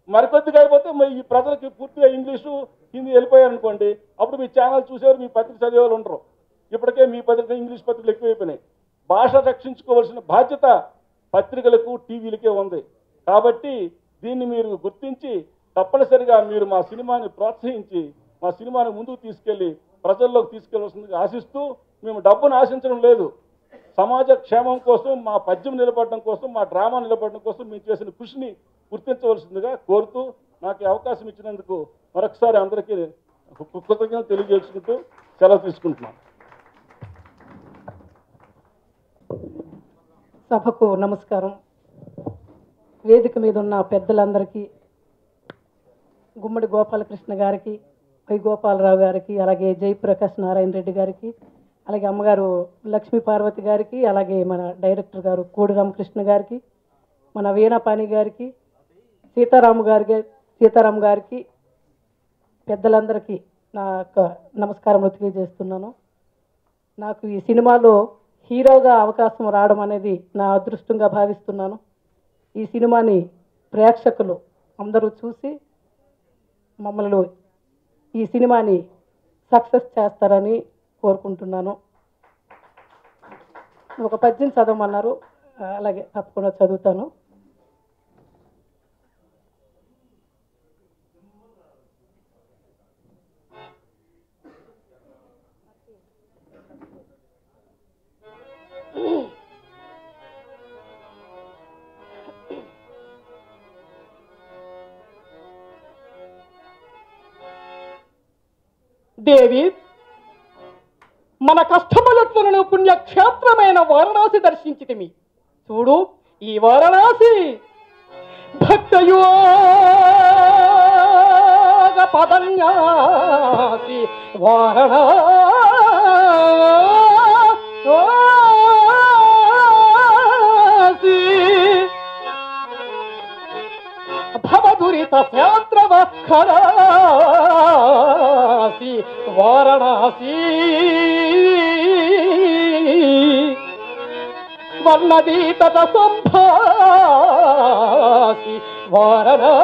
మరికొద్దిగా అయిపోతే ఈ ప్రజలకి పూర్తిగా ఇంగ్లీషు హిందీ వెళ్ళిపోయారనుకోండి, అప్పుడు మీ ఛానల్ చూసేవారు, మీ పత్రిక చదివేవాళ్ళు ఉండరు. ఇప్పటికే మీ పత్రిక ఇంగ్లీష్ పత్రికలు ఎక్కువైపోయినాయి. భాష రక్షించుకోవాల్సిన బాధ్యత పత్రికలకు, టీవీలకే ఉంది. కాబట్టి దీన్ని మీరు గుర్తించి తప్పనిసరిగా మీరు మా సినిమాని ప్రోత్సహించి మా సినిమాని ముందుకు తీసుకెళ్ళి ప్రజల్లోకి తీసుకెళ్లవలసిందిగా ఆశిస్తూ, మేము డబ్బును ఆశించడం లేదు, సమాజ క్షేమం కోసం, మా పద్యం నిలబడడం కోసం, మా డ్రామా నిలబడడం కోసం మేము చేసిన కృషిని గుర్తించవలసిందిగా కోరుతూ నాకు ఈ అవకాశం ఇచ్చినందుకు మరొకసారి అందరికీ కృతజ్ఞతలు తెలియజేసుకుంటూ సెలవు తీసుకుంటున్నాం. సభకు నమస్కారం. వేదిక మీద ఉన్న పెద్దలందరికీ, గుమ్మడి గోపాలకృష్ణ గారికి, వై గోపాలరావు గారికి, అలాగే జయప్రకాష్ నారాయణ రెడ్డి గారికి, అలాగే అమ్మగారు లక్ష్మీ పార్వతి గారికి, అలాగే మన డైరెక్టర్ గారు కోడి రామకృష్ణ గారికి, మన వీణాపాణి గారికి, సీతారాము గారికి, పెద్దలందరికీ నా యొక్క నమస్కారములు తెలియజేస్తున్నాను. నాకు ఈ సినిమాలో హీరోగా అవకాశం రావడం అనేది నా అదృష్టంగా భావిస్తున్నాను. ఈ సినిమాని ప్రేక్షకులు అందరూ చూసి మమ్మల్ని ఈ సినిమాని సక్సెస్ చేస్తారని కోరుకుంటున్నాను. ఒక పద్యం చదవమన్నారు, అలాగే తప్పకుండా చదువుతాను. దేవి, మన కష్టములను పుణ్యక్షేత్రమైన వారణాసి దర్శించితిమి. చూడు, ఈ వారణాసి భక్తయోగ పదన్యాసి వారణాసి భవదురిత శాస్త్రవఖరాసి వారణాసి వర్ణదీతత సంభాసి వారణాసి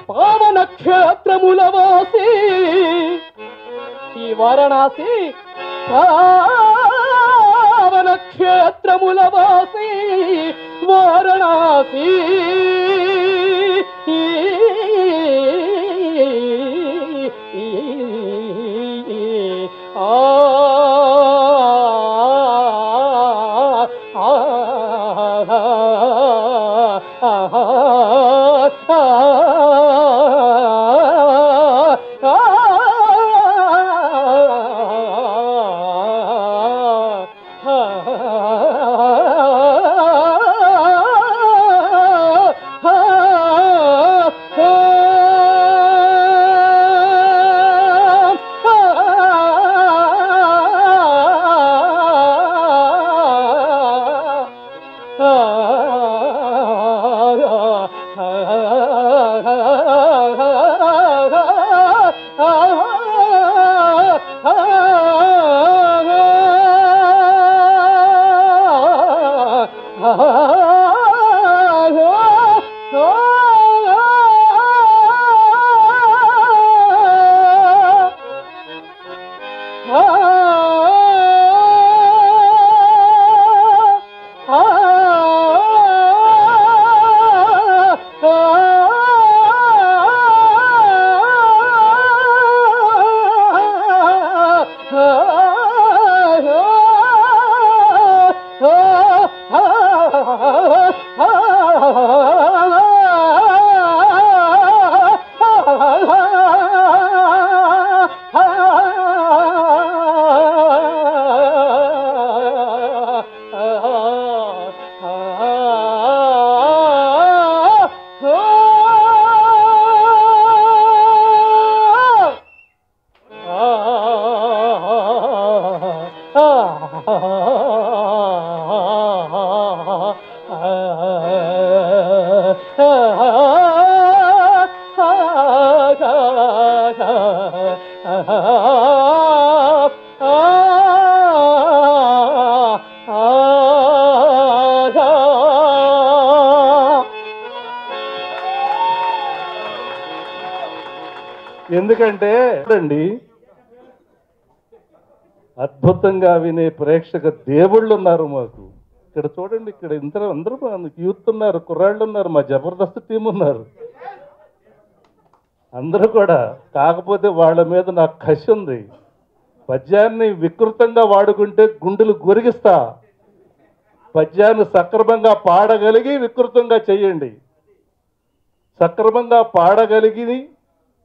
పావన క్షేత్రముల వాసి ఈ వారణాసి పావన క్షేత్రముల వాసి వారణాసి ఎందుకంటే అండి అద్భుతంగా వినే ప్రేక్షక దేవుళ్ళు ఉన్నారు మాకు. ఇక్కడ చూడండి, ఇక్కడ అందరూ యూత్ ఉన్నారు, కుర్రాళ్ళు ఉన్నారు, మా జబర్దస్త్ టీం ఉన్నారు, అందరూ కూడా. కాకపోతే వాళ్ళ మీద నాకు కసి ఉంది. పద్యాన్ని వికృతంగా వాడుకుంటే గుండెలు గొరిగిస్తా. పద్యాన్ని సక్రమంగా పాడగలిగి వికృతంగా చెయ్యండి. సక్రమంగా పాడగలిగి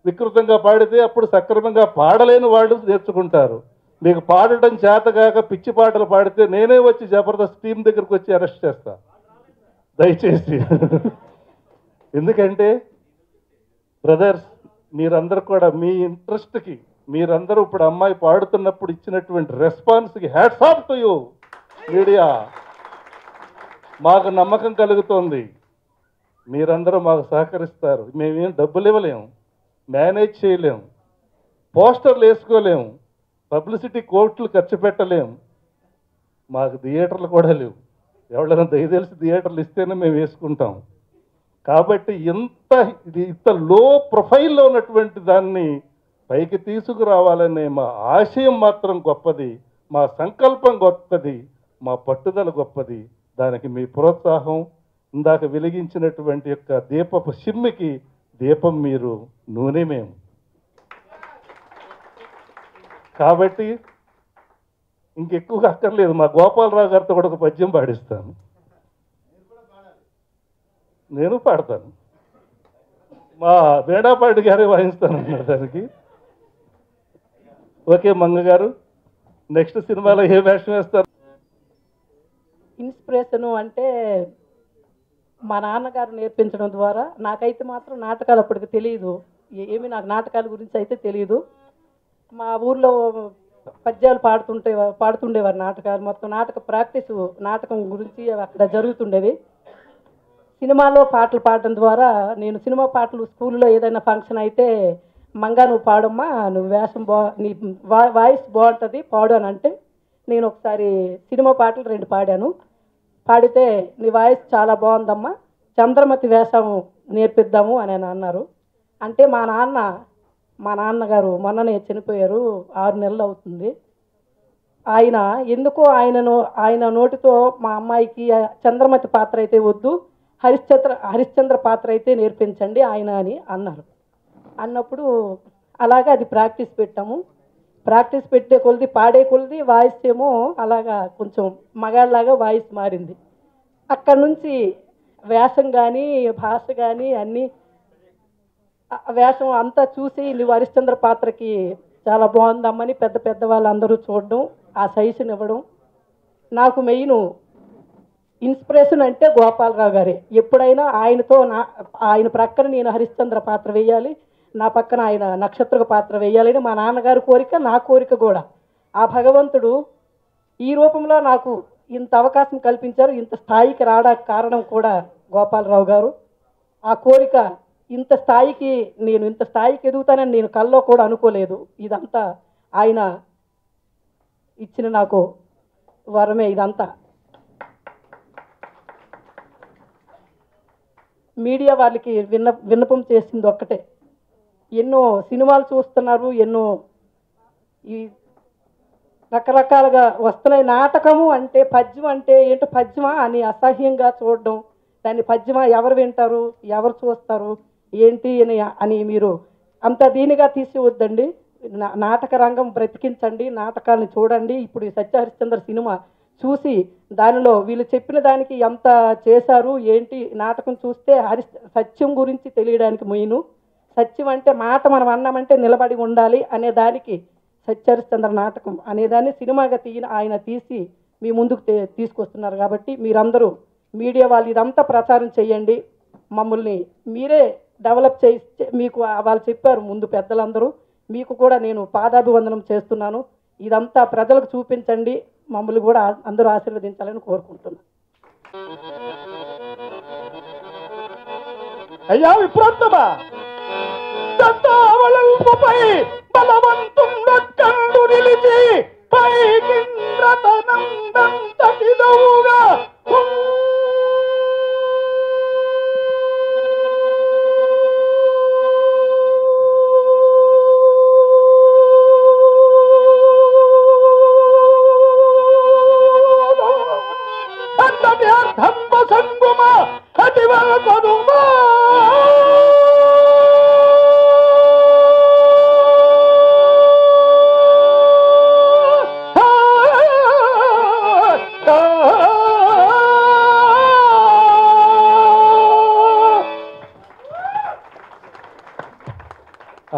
వికృతంగా పాడితే అప్పుడు సక్రమంగా పాడలేని వాళ్ళు నేర్చుకుంటారు. మీకు పాడటం చేతగాక పిచ్చి పాటలు పాడితే నేనే వచ్చి జబర్దస్త్ టీం దగ్గరకు వచ్చి అరెస్ట్ చేస్తా దయచేసి. ఎందుకంటే బ్రదర్స్, మీరందరూ కూడా మీ ఇంట్రెస్ట్కి మీరందరూ ఇప్పుడు అమ్మాయి పాడుతున్నప్పుడు ఇచ్చినటువంటి రెస్పాన్స్కి hats off to you media. మాకు నమ్మకం కలుగుతోంది, మీరందరూ మాకు సహకరిస్తారు. మేమేం డబ్బులు ఇవ్వలేము, మేనేజ్ చేయలేము, పోస్టర్లు వేసుకోలేము, పబ్లిసిటీ కోట్లు ఖర్చు పెట్టలేము, మాకు థియేటర్లు కూడా లేవు. ఎవరైనా దయచేసి థియేటర్లు ఇస్తేనే మేము వేసుకుంటాం. కాబట్టి ఇంత లో ప్రొఫైల్లో ఉన్నటువంటి దాన్ని పైకి తీసుకురావాలనే మా ఆశయం మాత్రం గొప్పది, మా సంకల్పం గొప్పది, మా పట్టుదల గొప్పది. దానికి మీ ప్రోత్సాహం, ఇందాక వెలిగించినటువంటి యొక్క దీపపు సిమ్మికి దీపం మీరు, నూనె మేము. కాబట్టి ఇంకెక్కువగా అక్కర్లేదు, మా గోపాలరావు గారితో కూడా ఒక పద్యం పాడిస్తాను. నేను పాడతాను, మా వేడాపాటి గారే వాయిస్తాను అన్నారు దానికి. ఓకే మంగ గారు, నెక్స్ట్ సినిమాలో ఏ వేషం వేస్తారు? ఇన్స్పిరేషను అంటే మా నాన్నగారు నేర్పించడం ద్వారా. నాకైతే మాత్రం నాటకాలు అప్పటికి తెలియదు, ఏమి నాకు నాటకాల గురించి అయితే తెలియదు. మా ఊర్లో పద్యాలు పాడుతుండేవారు నాటకాలు. మొత్తం నాటక ప్రాక్టీసు, నాటకం గురించి అక్కడ జరుగుతుండేవి. సినిమాలో పాటలు పాడడం ద్వారా నేను సినిమా పాటలు స్కూల్లో ఏదైనా ఫంక్షన్ అయితే, మంగా నువ్వు పాడమ్మా, నువ్వు వేషం నీ వాయిస్ బాగుంటుంది పాడు అని అంటే, నేను ఒకసారి సినిమా పాటలు 2 పాడాను. పాడితే నీ వాయిస్ చాలా బాగుందమ్మా, చంద్రమతి వేషం నేర్పిద్దాము అని అన్నారు. అంటే మా నాన్నగారు మొన్ననే చనిపోయారు, 6 నెలలు అవుతుంది. ఆయన ఎందుకో ఆయన నోటితో మా అమ్మాయికి చంద్రమతి పాత్ర అయితే వద్దు, హరిశ్చంద్ర పాత్ర అయితే నేర్పించండి ఆయన అని అన్నారు. అన్నప్పుడు అలాగా అది ప్రాక్టీస్ పెట్టాము. ప్రాక్టీస్ పెట్టే కొలది, పాడే కొలది వాయిస్ ఏమో అలాగా కొంచెం మగాళ్ళలాగా వాయిస్ మారింది. అక్కడి నుంచి వేషం కానీ భాష కానీ అన్నీ, వేషం అంతా చూసి నువ్వు హరిశ్చంద్ర పాత్రకి చాలా బాగుందమ్మని పెద్ద వాళ్ళందరూ చూడడం, ఆ సజెషన్ ఇవ్వడం. నాకు మెయిన్ ఇన్స్పిరేషన్ అంటే గోపాలరావు గారే. ఎప్పుడైనా ఆయన ప్రక్కన నేను హరిశ్చంద్ర పాత్ర వేయాలి, నా పక్కన ఆయన నక్షత్ర పాత్ర వేయాలని మా నాన్నగారి కోరిక, నా కోరిక కూడా. ఆ భగవంతుడు ఈ రూపంలో నాకు ఇంత అవకాశం కల్పించారు. ఇంత స్థాయికి రావడానికి కారణం కూడా గోపాలరావు గారు. ఆ కోరిక ఇంత స్థాయికి ఎదుగుతానని నేను కల్లో కూడా అనుకోలేదు. ఇదంతా ఆయన ఇచ్చిన నాకు వరమే ఇదంతా. మీడియా వాళ్ళకి విన్నపం చేసింది ఒక్కటే, ఎన్నో సినిమాలు చూస్తున్నారు, ఎన్నో ఈ రకరకాలుగా వస్తున్నాయి. నాటకము అంటే పద్యం అంటే ఏంటో, పద్యమా అని అసహ్యంగా చూడడం, దాన్ని పద్యమా ఎవరు వింటారు, ఎవరు చూస్తారు ఏంటి అని మీరు అంత దీనిగా తీసివద్దండి. నాటక రంగం బ్రతికించండి, నాటకాలను చూడండి. ఇప్పుడు ఈ సత్య హరిశ్చంద్ర సినిమా చూసి దానిలో వీళ్ళు చెప్పిన దానికి ఎంత చేశారు ఏంటి, నాటకం చూస్తే సత్యం గురించి తెలియడానికి మెయిన్. సత్యం అంటే మాట మనం అన్నామంటే నిలబడి ఉండాలి అనే దానికి సత్య హరిశ్చంద్ర నాటకం అనేదాన్ని సినిమాగా ఆయన తీసి మీ ముందుకు తీసుకొస్తున్నారు. కాబట్టి మీరందరూ మీడియా వాళ్ళు ఇదంతా ప్రచారం చేయండి. మమ్మల్ని మీరే డెవలప్ చేస్తే, మీకు వాళ్ళు చెప్పారు ముందు పెద్దలందరూ, మీకు కూడా నేను పాదాభివందనం చేస్తున్నాను. ఇదంతా ప్రజలకు చూపించండి, మమ్మల్ని కూడా అందరూ ఆశీర్వదించాలని కోరుకుంటున్నాను. అయ్యా విప్రోత్తమా, తావళంపుపై బలవంతుండొక్కండు నిలిచి పైకింద్రతనందంతటిదవుగా ధర్మ సంగుమ అటివల కొనుమా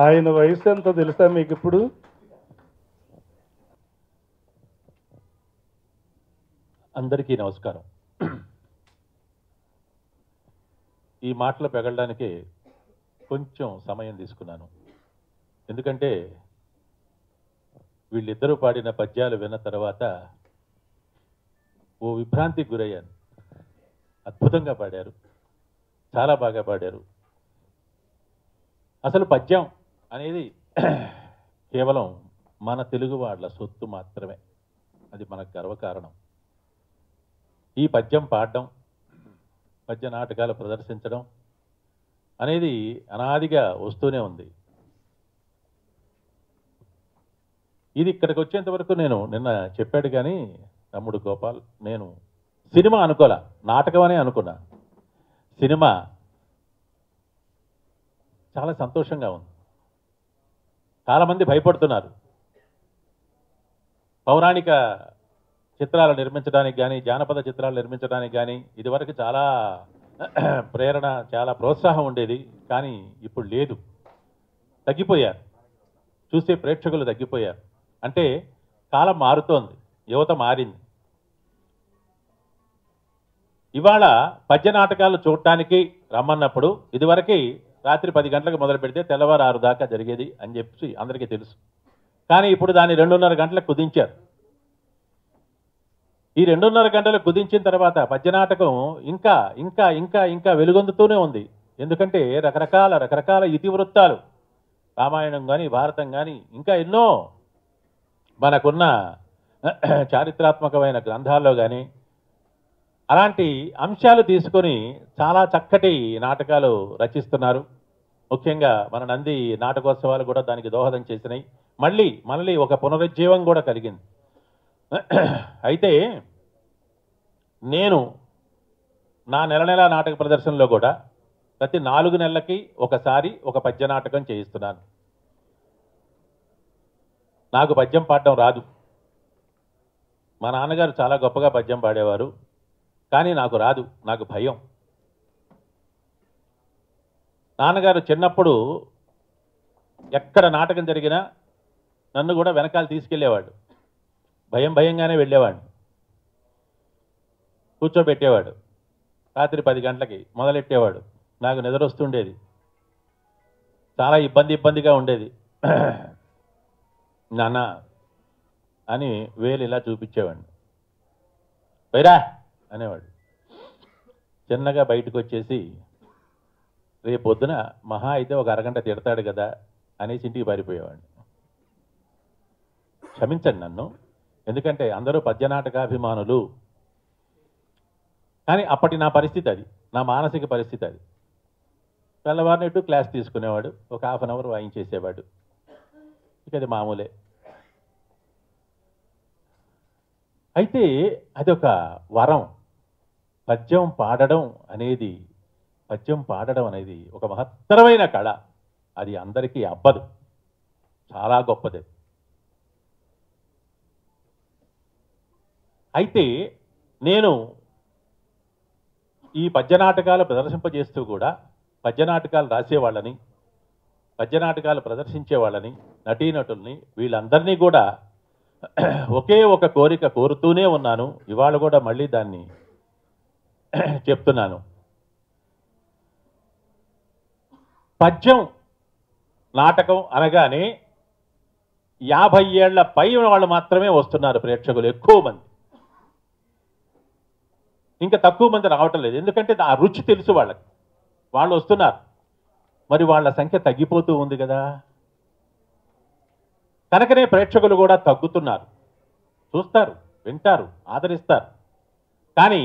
ఆయన వయసు ఎంతో తెలుసా మీకు ఇప్పుడు? అందరికీ నమస్కారం. ఈ మాటలు పెగలడానికి కొంచెం సమయం తీసుకున్నాను. ఎందుకంటే వీళ్ళిద్దరూ పాడిన పద్యాలు విన్న తర్వాత ఓ విభ్రాంతికి గురయ్యాను. అద్భుతంగా పాడారు, చాలా బాగా పాడారు. అసలు పద్యం అనేది కేవలం మన తెలుగు వాళ్ళ సొత్తు మాత్రమే. అది మనకు గర్వకారణం. ఈ పద్యం పాడడం, పద్య నాటకాలు ప్రదర్శించడం అనేది అనాదిగా వస్తూనే ఉంది. ఇది ఇక్కడికి వచ్చేంత వరకు నేను నిన్న చెప్పాడు కానీ తమ్ముడు గోపాల్, నేను సినిమా అనుకోలే, నాటకం అనే అనుకున్నా. సినిమా చాలా సంతోషంగా ఉంది. చాలామంది భయపడుతున్నారు. పౌరాణిక చిత్రాలు నిర్మించడానికి కానీ, జానపద చిత్రాలు నిర్మించడానికి కానీ ఇదివరకు చాలా ప్రేరణ, చాలా ప్రోత్సాహం ఉండేది. కానీ ఇప్పుడు లేదు, తగ్గిపోయారు. చూసే ప్రేక్షకులు తగ్గిపోయారు. అంటే కాలం మారుతోంది, యువత మారింది. ఇవాళ పద్య నాటకాలు చూడటానికి రమ్మన్నప్పుడు ఇదివరకు రాత్రి 10 గంటలకు మొదలు పెడితే తెల్లవారు 6 దాకా జరిగేది అని చెప్పి అందరికీ తెలుసు. కానీ ఇప్పుడు దాన్ని 2:30 గంటలకు కుదించారు. ఈ 2:30 గంటలకు కుదించిన తర్వాత పద్యనాటకం ఇంకా ఇంకా ఇంకా ఇంకా వెలుగొందుతూనే ఉంది. ఎందుకంటే రకరకాల ఇతివృత్తాలు, రామాయణం కానీ, భారతం కానీ, ఇంకా ఎన్నో మనకున్న చారిత్రాత్మకమైన గ్రంథాల్లో కానీ అలాంటి అంశాలు తీసుకొని చాలా చక్కటి నాటకాలు రచిస్తున్నారు. ముఖ్యంగా మన నంది నాటకోత్సవాలు కూడా దానికి దోహదం చేసినాయి. మళ్ళీ ఒక పునరుజ్జీవం కూడా కలిగింది. అయితే నేను నా నెల నాటక ప్రదర్శనలో కూడా ప్రతి 4 నెలలకి ఒకసారి ఒక పద్య నాటకం చేయిస్తున్నాను. నాకు పద్యం పాడడం రాదు. మా నాన్నగారు చాలా గొప్పగా పద్యం పాడేవారు, కానీ నాకు రాదు, నాకు భయం. నాన్నగారు చిన్నప్పుడు ఎక్కడ నాటకం జరిగినా నన్ను కూడా వెనకాల తీసుకెళ్ళేవాడు. భయంగానే వెళ్ళేవాడు. కూర్చోబెట్టేవాడు. రాత్రి 10 గంటలకి మొదలెట్టేవాడు. నాకు నిద్ర వస్తుండేది, చాలా ఇబ్బందిగా ఉండేది. నాన్న అని వేలు ఇలా చూపించేవాడిని. పోయిరా అనేవాడు. చిన్నగా బయటకు వచ్చేసి రేపు పొద్దున మహా అయితే ఒక అరగంట తిడతాడు కదా అనేసి ఇంటికి పారిపోయేవాడిని. క్షమించండి నన్ను, ఎందుకంటే అందరూ పద్యనాటకాభిమానులు. కానీ అప్పటి నా పరిస్థితి అది, నా మానసిక పరిస్థితి అది. తెల్లవారినట్టు క్లాస్ తీసుకునేవాడు, ఒక ½ అవర్ వాయించేసేవాడు. ఇక అది మామూలే. అయితే అదొక వరం. పద్యం పాడడం అనేది ఒక మహత్తరమైన కళ. అది అందరికీ అబ్బదు, చాలా గొప్పది. అయితే నేను ఈ పద్యనాటకాలు ప్రదర్శింపజేస్తూ కూడా పద్యనాటకాలు రాసేవాళ్ళని, పద్యనాటకాలు ప్రదర్శించే వాళ్ళని, నటీనటుల్ని, వీళ్ళందరినీ కూడా ఒకే ఒక కోరిక కోరుతూనే ఉన్నాను. ఇవాళ కూడా మళ్ళీ దాన్ని చెప్తున్నాను. పద్యం నాటకం అనగానే 50 ఏళ్ల పై వాళ్ళు మాత్రమే వస్తున్నారు ప్రేక్షకులు, ఎక్కువ మంది. ఇంకా తక్కువ మంది రావటం లేదు. ఎందుకంటే ఆ రుచి తెలుసు వాళ్ళకి, వాళ్ళు వస్తున్నారు. మరి వాళ్ళ సంఖ్య తగ్గిపోతూ ఉంది కదా. కనుకనే ప్రేక్షకులు కూడా తగ్గుతున్నారు. చూస్తారు, వింటారు, ఆదరిస్తారు. కానీ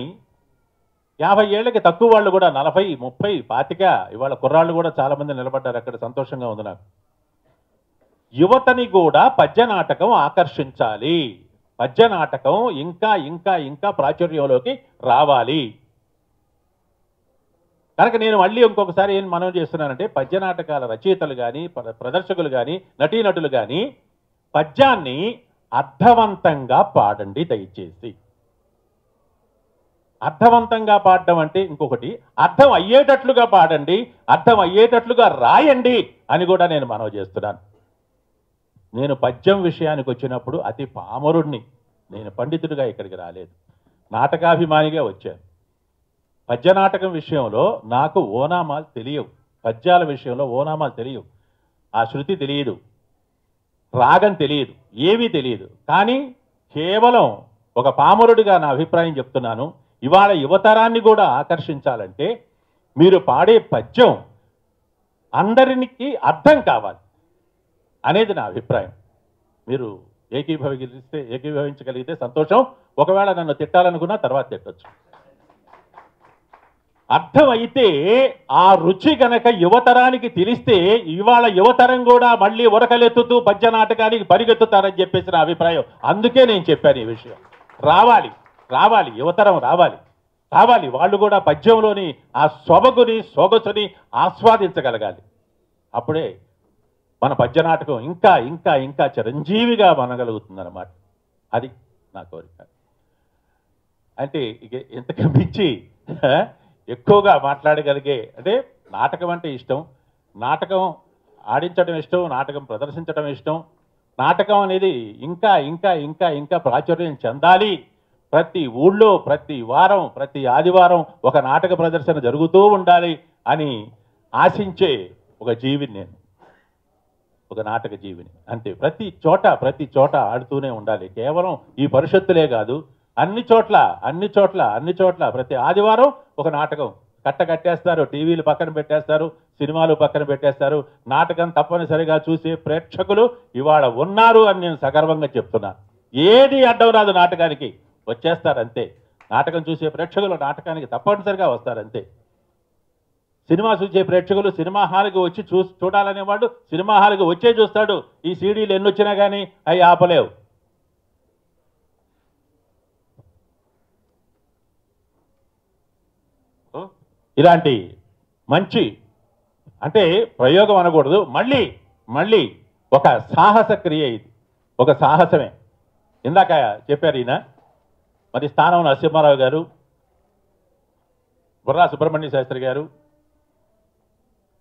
50 ఏళ్ళకి తక్కువ వాళ్ళు కూడా 40, 30, 25 ఇవాళ కుర్రాళ్ళు కూడా చాలామంది నిలబడ్డారు అక్కడ. సంతోషంగా ఉంది నాకు. యువతని కూడా పద్య నాటకం ఆకర్షించాలి. పద్య నాటకం ఇంకా ఇంకా ఇంకా ప్రాచుర్యంలోకి రావాలి. కనుక నేను మళ్ళీ ఇంకొకసారి ఏం మనం చేస్తున్నానంటే, పద్య నాటకాల రచయితలు కానీ ప్రదర్శకులు కానీ నటీనటులు కానీ పద్యాన్ని అర్థవంతంగా పాడండి దయచేసి. అర్థవంతంగా పాడడం అంటే ఇంకొకటి, అర్థం అయ్యేటట్లుగా పాడండి, అర్థం అయ్యేటట్లుగా రాయండి అని కూడా నేను మనవి చేస్తున్నాను. నేను పద్యం విషయానికి వచ్చినప్పుడు అతి పామరుణ్ణి, నేను పండితుడిగా ఇక్కడికి రాలేదు, నాటకాభిమానిగా వచ్చాను. పద్య నాటకం విషయంలో నాకు ఓనామాలు తెలియవు, పద్యాల విషయంలో ఓనామాలు తెలియవు, ఆ శృతి తెలియదు, రాగం తెలియదు, ఏమీ తెలియదు. కానీ కేవలం ఒక పామరుడిగా నా అభిప్రాయం చెప్తున్నాను. ఇవాళ యువతరాన్ని కూడా ఆకర్షించాలంటే మీరు పాడే పద్యం అందరికి అర్థం కావాలి అనేది నా అభిప్రాయం. మీరు ఏకీభవించగలిగితే సంతోషం. ఒకవేళ నన్ను తిట్టాలనుకున్నా తర్వాత తిట్టొచ్చు. అర్థమైతే ఆ రుచి గనక యువతరానికి తెలిస్తే ఇవాళ యువతరం కూడా మళ్ళీ ఉరకలెత్తుతూ పద్య నాటకానికి పరిగెత్తుతారని చెప్పేసి నా అభిప్రాయం. అందుకే నేను చెప్పాను ఈ విషయం. రావాలి రావాలి యువతరం రావాలి రావాలి. వాళ్ళు కూడా పద్యంలోని ఆ సొబగుని సొగసుని ఆస్వాదించగలగాలి. అప్పుడే మన పద్య నాటకం ఇంకా ఇంకా ఇంకా చిరంజీవిగా మనగలుగుతుందన్నమాట. అది నా కోరిక. అంటే ఇక ఇంతకు మించి ఎక్కువగా మాట్లాడగలిగే, అంటే నాటకం అంటే ఇష్టం, నాటకం ఆడించడం ఇష్టం, నాటకం ప్రదర్శించడం ఇష్టం. నాటకం అనేది ఇంకా ఇంకా ఇంకా ఇంకా ప్రాచుర్యం చెందాలి. ప్రతి ఊళ్ళో ప్రతి వారం ప్రతి ఆదివారం ఒక నాటక ప్రదర్శన జరుగుతూ ఉండాలి అని ఆశించే ఒక జీవిని నేను, ఒక నాటక జీవిని. అంతే. ప్రతి చోట ఆడుతూనే ఉండాలి. కేవలం ఈ పరిషత్తులే కాదు, అన్ని చోట్ల ప్రతి ఆదివారం ఒక నాటకం కట్టేస్తారు. టీవీలు పక్కన పెట్టేస్తారు, సినిమాలు పక్కన పెట్టేస్తారు. నాటకం తప్పనిసరిగా చూసే ప్రేక్షకులు ఇవాళ ఉన్నారు అని నేను సగర్వంగా చెప్తున్నాను. ఏది అడ్డం రాదు నాటకానికి, వచ్చేస్తారంతే. నాటకం చూసే ప్రేక్షకులు నాటకానికి తప్పనిసరిగా వస్తారంతే. సినిమా చూసే ప్రేక్షకులు సినిమా హాల్కి వచ్చి చూడాలనేవాడు సినిమా హాల్కి వచ్చే చూస్తాడు. ఈ సీడీలు ఎన్ని వచ్చినా కానీ అవి ఆపలేవు. ఇలాంటి మంచి, అంటే ప్రయోగం అనకూడదు, మళ్ళీ ఒక సాహస క్రియ ఇది, ఒక సాహసమే. ఇందాక చెప్పారు ఈయన, మరి స్థానం నరసింహారావు గారు, బుర్రా సుబ్రహ్మణ్య శాస్త్రి గారు,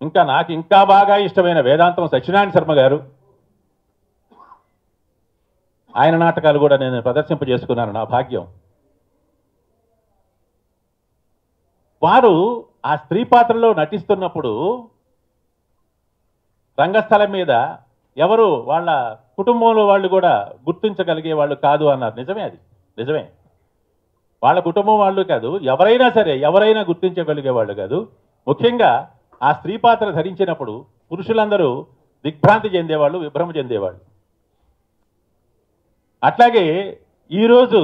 ఇంకా నాకు ఇంకా బాగా ఇష్టమైన వేదాంతం సత్యనారాయణ శర్మ గారు, ఆయన నాటకాలు కూడా నేను ప్రదర్శింపజేసుకున్నాను, నా భాగ్యం. వారు ఆ స్త్రీ పాత్రలో నటిస్తున్నప్పుడు రంగస్థలం మీద ఎవరు వాళ్ళ కుటుంబంలో వాళ్ళు కూడా గుర్తించగలిగే వాళ్ళు కాదు అన్నారు. నిజమే, అది నిజమే. వాళ్ళ కుటుంబం వాళ్ళు కాదు, ఎవరైనా సరే ఎవరైనా గుర్తించగలిగే వాళ్ళు కాదు. ముఖ్యంగా ఆ స్త్రీ పాత్ర ధరించినప్పుడు పురుషులందరూ దిగ్భ్రాంతి చెందేవాళ్ళు, విభ్రమ చెందేవాళ్ళు. అట్లాగే ఈరోజు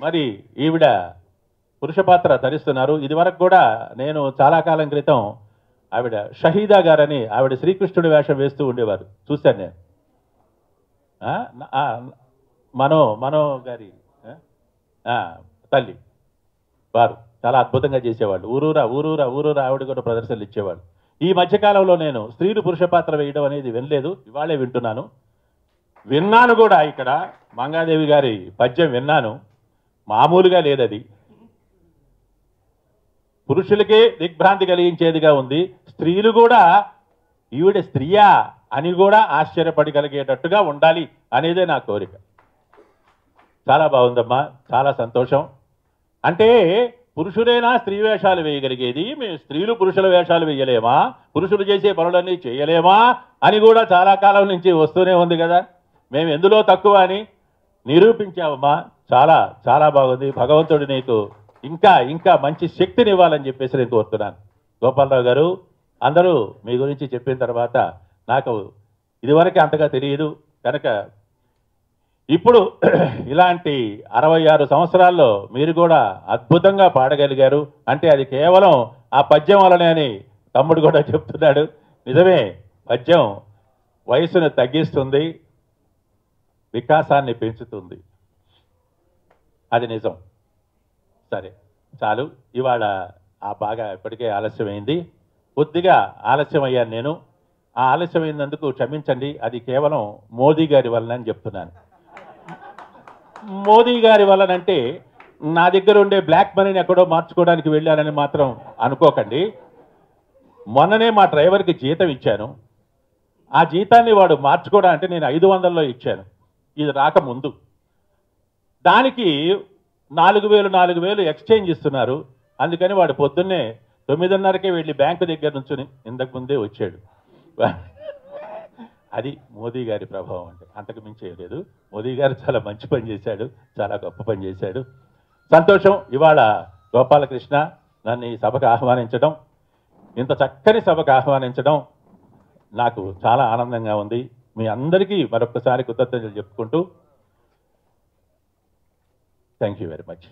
మరి ఈవిడ పురుష పాత్ర ధరిస్తున్నారు. ఇది వరకు కూడా నేను చాలా కాలం క్రితం ఆవిడ షహీదా గారని ఆవిడ శ్రీకృష్ణుడి వేషం వేస్తూ ఉండేవారు, చూశాను నేను. మనో గారి తల్లి వారు చాలా అద్భుతంగా చేసేవాళ్ళు. ఊరూరా ఆవిడ కూడా ప్రదర్శనలు ఇచ్చేవాళ్ళు. ఈ మధ్యకాలంలో నేను స్త్రీలు పురుష పాత్ర వేయడం అనేది వినలేదు, ఇవాళే విన్నాను కూడా. ఇక్కడ మంగాదేవి గారి పద్యం విన్నాను, మామూలుగా లేదది. పురుషులకే దిగ్భ్రాంతి కలిగించేదిగా ఉంది. స్త్రీలు కూడా ఈవిడ స్త్రీయా అని కూడా ఆశ్చర్యపడగలిగేటట్టుగా ఉండాలి అనేదే నా కోరిక. చాలా బాగుందమ్మా, చాలా సంతోషం. అంటే పురుషులైనా స్త్రీ వేషాలు వేయగలిగేది, మేము స్త్రీలు పురుషుల వేషాలు వేయలేమా, పురుషులు చేసే పనులన్నీ చేయలేమా అని కూడా చాలా కాలం నుంచి వస్తూనే ఉంది కదా. మేము ఎందులో తక్కువ అని నిరూపించావమ్మా. చాలా చాలా బాగుంది. భగవంతుడు నీకు ఇంకా ఇంకా మంచి శక్తిని ఇవ్వాలని చెప్పేసి నేను కోరుతున్నాను. గోపాలరావు గారు, అందరూ మీ గురించి చెప్పిన తర్వాత నాకు ఇదివరకు అంతగా తెలియదు కనుక ఇప్పుడు ఇలాంటి 66 సంవత్సరాల్లో మీరు కూడా అద్భుతంగా పాడగలిగారు అంటే అది కేవలం ఆ పద్యం వలనే అని తమ్ముడు కూడా చెప్తున్నాడు. నిజమే, పద్యం వయసును తగ్గిస్తుంది, వికాసాన్ని పెంచుతుంది, అది నిజం. సరే చాలు, ఇవాళ బాగా ఇప్పటికే ఆలస్యమైంది, కొద్దిగా ఆలస్యం అయ్యాను నేను. ఆ ఆలస్యమైనందుకు క్షమించండి, అది కేవలం మోదీ గారి వలన అని చెప్తున్నాను. మోదీ గారి వలనంటే నా దగ్గర ఉండే బ్లాక్ మనీని ఎక్కడో మార్చుకోవడానికి వెళ్ళానని మాత్రం అనుకోకండి. మొన్ననే మా డ్రైవర్కి జీతం ఇచ్చాను, ఆ జీతాన్ని వాడు మార్చుకోవడానికి నేను 500లో ఇచ్చాను, ఇది రాకముందు. దానికి 4000 ఎక్స్చేంజ్ ఇస్తున్నారు. అందుకని వాడు పొద్దున్నే 9:30కే వెళ్ళి బ్యాంకు దగ్గర నుంచి ఇంతకు ముందే వచ్చాడు. అది మోదీ గారి ప్రభావం అంటే, అంతకు మించి లేదు. మోదీ గారు చాలా మంచి పని చేశాడు, చాలా గొప్ప పని చేశాడు. సంతోషం, ఇవాళ గోపాలకృష్ణ నన్ను ఈ సభకు ఆహ్వానించడం, ఇంత చక్కని సభకు ఆహ్వానించడం నాకు చాలా ఆనందంగా ఉంది. మీ అందరికీ మరొకసారి కృతజ్ఞతలు చెప్పుకుంటూ థ్యాంక్ యూ వెరీ మచ్.